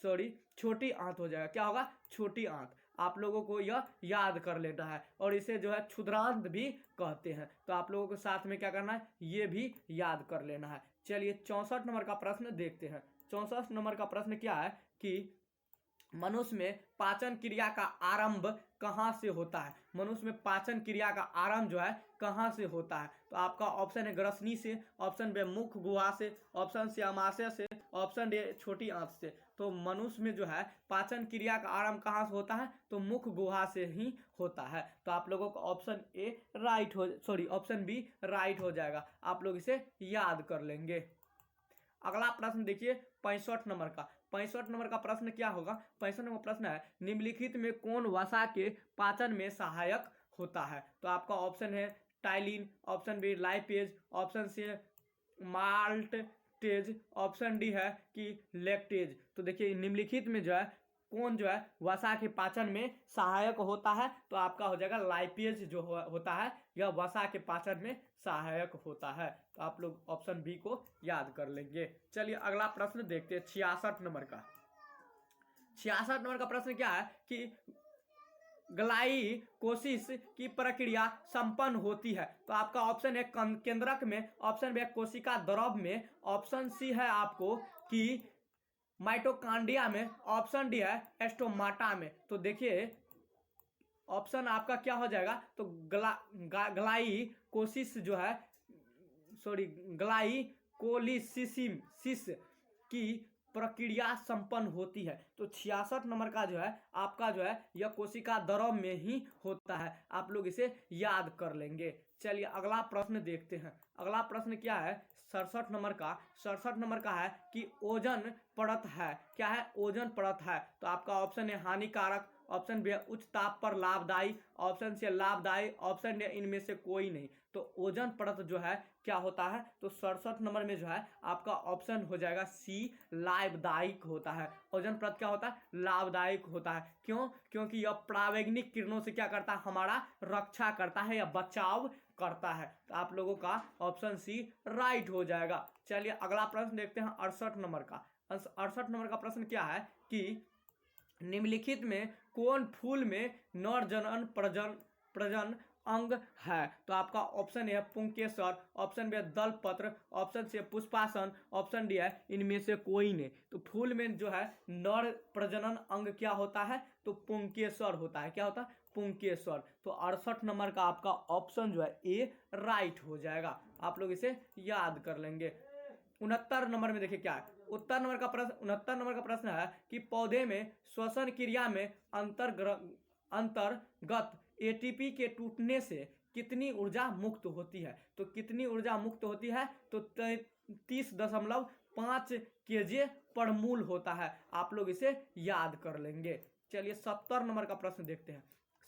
सॉरी छोटी आंत हो जाएगा। क्या होगा, छोटी आंत। आप लोगों को यह याद कर लेना है और इसे जो है क्षुद्रांत भी कहते हैं। तो आप लोगों को साथ में क्या करना है, ये भी याद कर लेना है। चलिए 64 नंबर का प्रश्न देखते हैं। 64 नंबर का प्रश्न क्या है कि मनुष्य में पाचन क्रिया का आरंभ कहाँ से होता है। मनुष्य में पाचन क्रिया का आरंभ जो है कहाँ से होता है। तो आपका ऑप्शन है ग्रसनी से, ऑप्शन बी मुख गुहा से, ऑप्शन सी अमाशय से, ऑप्शन डी छोटी आंत से। तो मनुष्य में जो है पाचन क्रिया का आरंभ कहाँ से होता है, तो मुख गुहा से ही होता है। तो आप लोगों को ऑप्शन ए राइट हो ऑप्शन बी राइट हो जाएगा। आप लोग इसे याद कर लेंगे। अगला प्रश्न देखिए 65 नंबर का। 65 नंबर का प्रश्न क्या होगा, 65 नंबर प्रश्न है निम्नलिखित में कौन वसा के पाचन में सहायक होता है। तो आपका ऑप्शन है ptyalin, option b lipase, option c maltase, option D है कि लैक्टेज। तो देखिए निम्नलिखित में जो है कौन जो है वसा के पाचन में सहायक होता है, तो आपका हो जाएगा लाइपेज जो होता है यह वसा के पाचन में सहायक होता है। तो आप लोग ऑप्शन बी को याद कर लेंगे। चलिए अगला प्रश्न देखते हैं 66 नंबर का। 66 नंबर का प्रश्न क्या है कि ग्लाइकोसिस की प्रक्रिया संपन्न होती है। तो आपका ऑप्शन है केंद्रक में, ऑप्शन बी कोशिका द्रव में, ऑप्शन सी है आपको कि माइटोकांड्रिया में, ऑप्शन डी है एस्टोमाटा में। तो देखिए ऑप्शन आपका क्या हो जाएगा, तो ग्लाइकोसिस जो है ग्लाइकोलिसिस की प्रक्रिया संपन्न होती है। तो 66 नंबर का जो है आपका जो है यह कोशिका द्रव में ही होता है। आप लोग इसे याद कर लेंगे। चलिए अगला प्रश्न देखते हैं। अगला प्रश्न क्या है 67 नंबर का। 67 नंबर का है कि ओजोन परत है, क्या है, ओजोन परत है। तो आपका ऑप्शन है हानिकारक, ऑप्शन बी उच्च ताप पर लाभदायी, ऑप्शन सी लाभदायी, ऑप्शन डी इनमें से कोई नहीं। तो ओजोन परत जो है क्या होता है, तो 67 नंबर में जो है आपका ऑप्शन हो जाएगा सी लाभदायक होता है। ओजोन परत क्या होता है, लाभदायक होता है। क्यों, क्योंकि यह परावैंगनिक किरणों से क्या करता है, हमारा रक्षा करता है या बचाव करता है। तो आप लोगों का ऑप्शन सी राइट हो जाएगा। चलिए अगला प्रश्न देखते हैं 68 नंबर का। 68 नंबर का प्रश्न क्या है कि निम्नलिखित में कौन फूल में नर जनन प्रजन अंग है। तो आपका ऑप्शन है पुंकेसर, ऑप्शन बी दलपत्र, ऑप्शन सी पुष्पासन, ऑप्शन डी है इनमें से कोई नहीं। तो फूल में जो है नर प्रजनन अंग क्या होता है, तो पुंकेसर होता है। क्या होता है, पुंकेसर। तो 68 नंबर का आपका ऑप्शन जो है ए राइट हो जाएगा। आप लोग इसे याद कर लेंगे। 69 नंबर में देखिए क्या है, 69 नंबर का प्रश्न है कि पौधे में श्वसन क्रिया में अंतर्गत एटीपी के टूटने से कितनी ऊर्जा मुक्त होती है। तो कितनी ऊर्जा मुक्त होती है, तो 33.5 kJ पर मूल होता है। आप लोग इसे याद कर लेंगे। चलिए 70 नंबर का प्रश्न देखते हैं।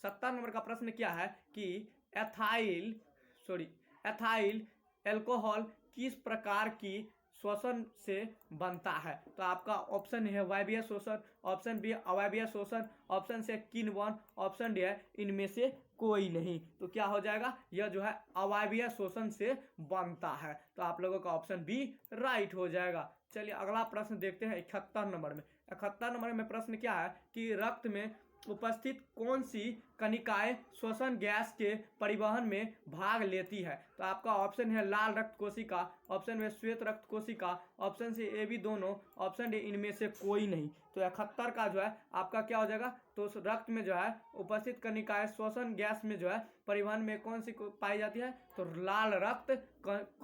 70 नंबर का प्रश्न क्या है कि एथाइल एल्कोहल किस प्रकार की श्वसन से बनता है। तो आपका ऑप्शन है वायवीय श्वसन, ऑप्शन बी अवायवीय श्वसन, ऑप्शन से किण्वन, ऑप्शन डी है इनमें से कोई नहीं। तो क्या हो जाएगा, यह जो है अवायवीय श्वसन से बनता है। तो आप लोगों का ऑप्शन बी राइट हो जाएगा। चलिए अगला प्रश्न देखते हैं 71 नंबर में। 71 नंबर में प्रश्न क्या है कि रक्त में उपस्थित कौन सी कणिकाएं श्वसन गैस के परिवहन में भाग लेती है। तो आपका ऑप्शन है लाल रक्त कोशिका, ऑप्शन में श्वेत रक्त कोशिका, ऑप्शन से ए बी दोनों, ऑप्शन डी इनमें से कोई नहीं। तो 71 का जो है आपका क्या हो जाएगा, तो रक्त में जो है उपस्थित कणिकाएं श्वसन गैस में जो है परिवहन में कौन सी पाई जाती है, तो लाल रक्त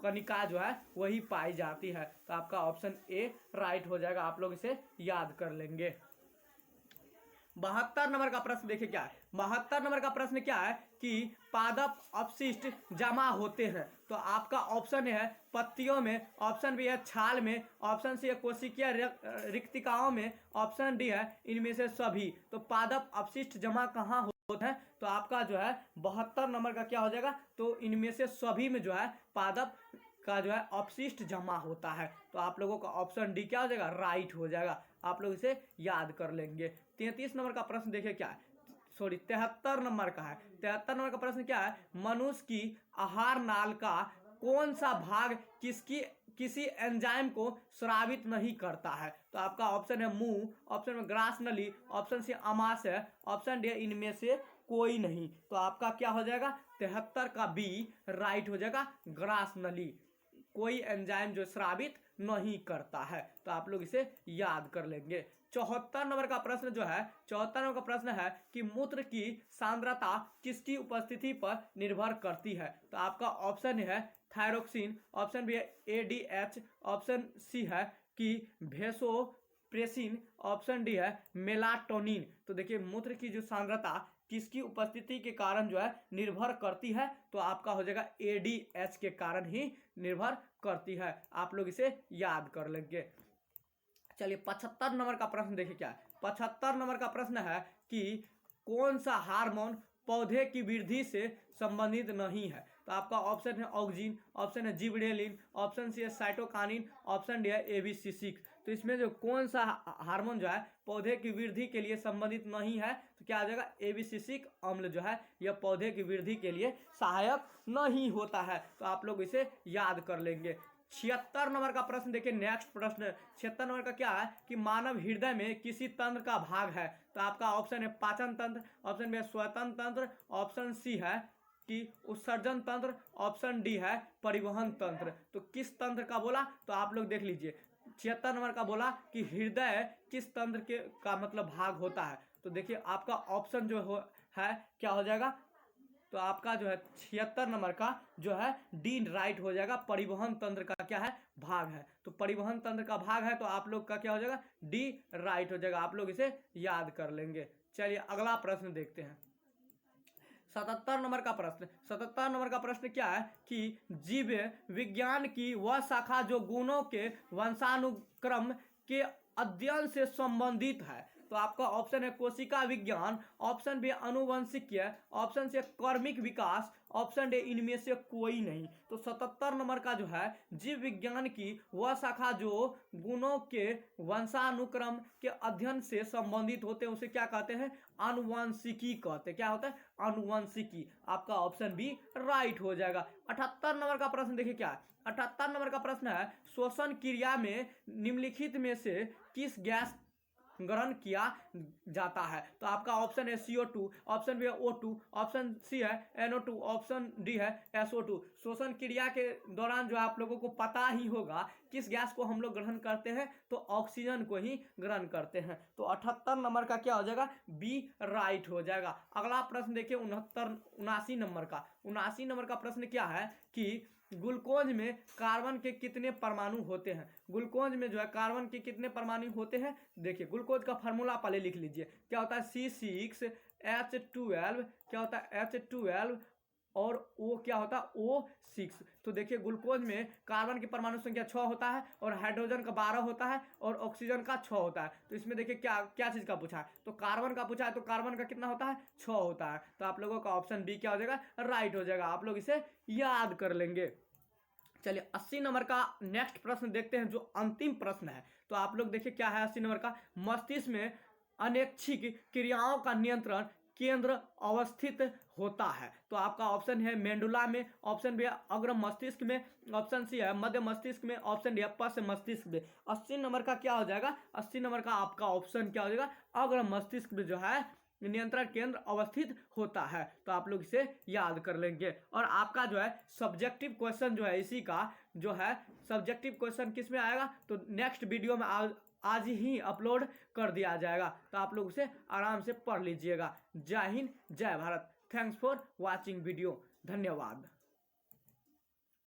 कणिका जो है वही पाई जाती है। तो आपका ऑप्शन ए राइट हो जाएगा। आप लोग इसे याद कर लेंगे। 72 नंबर का प्रश्न देखिए क्या है। 72 नंबर का प्रश्न क्या है कि पादप अपशिष्ट जमा होते हैं। तो आपका ऑप्शन है पत्तियों में, ऑप्शन बी है छाल में, ऑप्शन सी है कोशिकीय रिक्तिकाओं में, ऑप्शन डी है इनमें से सभी। तो पादप अपशिष्ट जमा कहाँ होता है? तो आपका जो है 72 नंबर का क्या हो जाएगा? तो इनमें से सभी में जो है पादप का जो है अपशिष्ट जमा होता है। तो आप लोगों का ऑप्शन डी क्या हो जाएगा? राइट हो जाएगा। आप लोग इसे याद कर लेंगे। 33 नंबर का प्रश्न देखिए क्या है, सॉरी 73 नंबर का है। 73 नंबर का प्रश्न क्या है? मनुष्य की आहार नाल का कौन सा भाग किसी एंजाइम को स्रावित नहीं करता है? तो आपका ऑप्शन है मुंह, ऑप्शन में ग्रास नली, ऑप्शन सी आमाशय, ऑप्शन डी इनमें से कोई नहीं। तो आपका क्या हो जाएगा? 73 का बी राइट हो जाएगा, ग्रास नली। कोई एंजाइम जो स्रावित नहीं करता है। तो आप लोग इसे याद कर लेंगे। 74 नंबर का प्रश्न जो है, 74 नंबर का प्रश्न है कि मूत्र की सांद्रता किसकी उपस्थिति पर निर्भर करती है? तो आपका ऑप्शन है थायरोक्सिन, ऑप्शन बी है एडीएच, ऑप्शन सी है कि वेसोप्रेसिन, ऑप्शन डी है मेलाटोनिन। तो देखिए मूत्र की जो सांद्रता किसकी उपस्थिति के कारण जो है निर्भर करती है? तो आपका हो जाएगा एडीएच के कारण ही निर्भर करती है। आप लोग इसे याद कर लेंगे। चलिए 75 नंबर का प्रश्न देखिए क्या है। 75 नंबर का प्रश्न है कि कौन सा हार्मोन पौधे की वृद्धि से संबंधित नहीं है? तो आपका ऑप्शन है ऑक्सिन, ऑप्शन है जिबरेलिन, ऑप्शन सी है साइटोकानिन, ऑप्शन डी है एबीसी6। तो इसमें जो कौन सा हार्मोन जो है पौधे की वृद्धि के लिए संबंधित नहीं है? तो क्या आ जाएगा? एबीसिसिक अम्ल जो है यह पौधे की वृद्धि के लिए सहायक नहीं होता है। तो आप लोग इसे याद कर लेंगे। 76 नंबर का प्रश्न देखिए, नेक्स्ट प्रश्न 76 नंबर का क्या है कि मानव हृदय में किसी तंत्र का भाग है? तो आपका ऑप्शन है पाचन तंत्र, ऑप्शन बी है श्वसन तंत्र, ऑप्शन सी है कि उत्सर्जन तंत्र, ऑप्शन डी है परिवहन तंत्र। तो किस तंत्र का बोला? तो आप लोग देख लीजिए। 76 नंबर का बोला कि हृदय किस तंत्र के का मतलब भाग होता है? तो देखिए आपका ऑप्शन जो है क्या हो जाएगा? तो आपका जो है 76 नंबर का जो है डी राइट हो जाएगा, परिवहन तंत्र का क्या है? भाग है। तो परिवहन तंत्र का भाग है, तो आप लोग का क्या हो जाएगा? डी राइट हो जाएगा। आप लोग इसे याद कर लेंगे। चलिए अगला प्रश्न देखते हैं। 77 नंबर का प्रश्न, 77 नंबर का प्रश्न क्या है कि जीव विज्ञान की वह शाखा जो गुणों के वंशानुक्रम के अध्ययन से संबंधित है? तो आपका ऑप्शन है कोशिका विज्ञान, ऑप्शन बी अनुवंशिकीय, ऑप्शन सी कर्मिक विकास, ऑप्शन डी इनमें से कोई नहीं। तो 77 नंबर का जो है जीव विज्ञान की वह शाखा जो गुणों के वंशानुक्रम के अध्ययन से संबंधित होते हैं उसे क्या कहते हैं? अनुवंशिकी कहते हैं। क्या होता है? अनुवंशिकी। आपका ऑप्शन बी राइट हो जाएगा। 78 नंबर का प्रश्न देखिए क्या है। 78 नंबर का प्रश्न है श्वसन क्रिया में निम्नलिखित में से किस गैस ग्रहण किया जाता है? तो आपका ऑप्शन है CO2, ऑप्शन बी है O2, ऑप्शन सी है NO2, ऑप्शन डी है SO2। श्वसन क्रिया के दौरान जो आप लोगों को पता ही होगा किस गैस को हम लोग ग्रहण करते हैं? तो ऑक्सीजन को ही ग्रहण करते हैं। तो 78 नंबर का क्या हो जाएगा? बी राइट हो जाएगा। अगला प्रश्न देखिए 79 नंबर का। 79 नंबर का प्रश्न क्या है कि ग्लूकोज में कार्बन के कितने परमाणु होते हैं? ग्लूकोज में जो है कार्बन के कितने परमाणु होते हैं? देखिए ग्लूकोज का फार्मूला पहले लिख लीजिए। क्या होता है? C6H12, क्या होता है? H12 और O क्या होता है? O6। तो देखिए ग्लूकोज में कार्बन की परमाणु संख्या 6 होता है और हाइड्रोजन का 12 होता है और ऑक्सीजन का 6 होता है। तो इसमें देखिए क्या क्या चीज का पूछा है? तो कार्बन का पूछा है, तो कार्बन का कितना होता है? 6 होता है। तो आप लोगों का ऑप्शन बी क्या हो जाएगा? राइट हो जाएगा। आप लोग इसे याद कर लेंगे। चलिए 80 नंबर का नेक्स्ट प्रश्न देखते हैं जो अंतिम प्रश्न है। तो आप लोग देखिए क्या है 80 नंबर का। मस्तिष्क में अनैच्छिक क्रियाओं का नियंत्रण केंद्र अवस्थित होता है? तो आपका ऑप्शन है मेंडुला में, ऑप्शन बी है अग्र मस्तिष्क में, ऑप्शन सी है मध्य मस्तिष्क में, ऑप्शन डी है पश्च मस्तिष्क में। 80 नंबर का क्या हो जाएगा? 80 नंबर का आपका ऑप्शन क्या हो जाएगा? अग्र मस्तिष्क में जो है नियंत्रण केंद्र अवस्थित होता है। तो आप लोग इसे याद कर लेंगे। और आपका जो है सब्जेक्टिव क्वेश्चन जो है इसी का जो है सब्जेक्टिव क्वेश्चन किस में आएगा? तो नेक्स्ट वीडियो में आज ही अपलोड कर दिया जाएगा। तो आप लोग उसे आराम से पढ़ लीजिएगा। जय हिंद, जय Bharat. Thanks for watching video. धन्यवाद।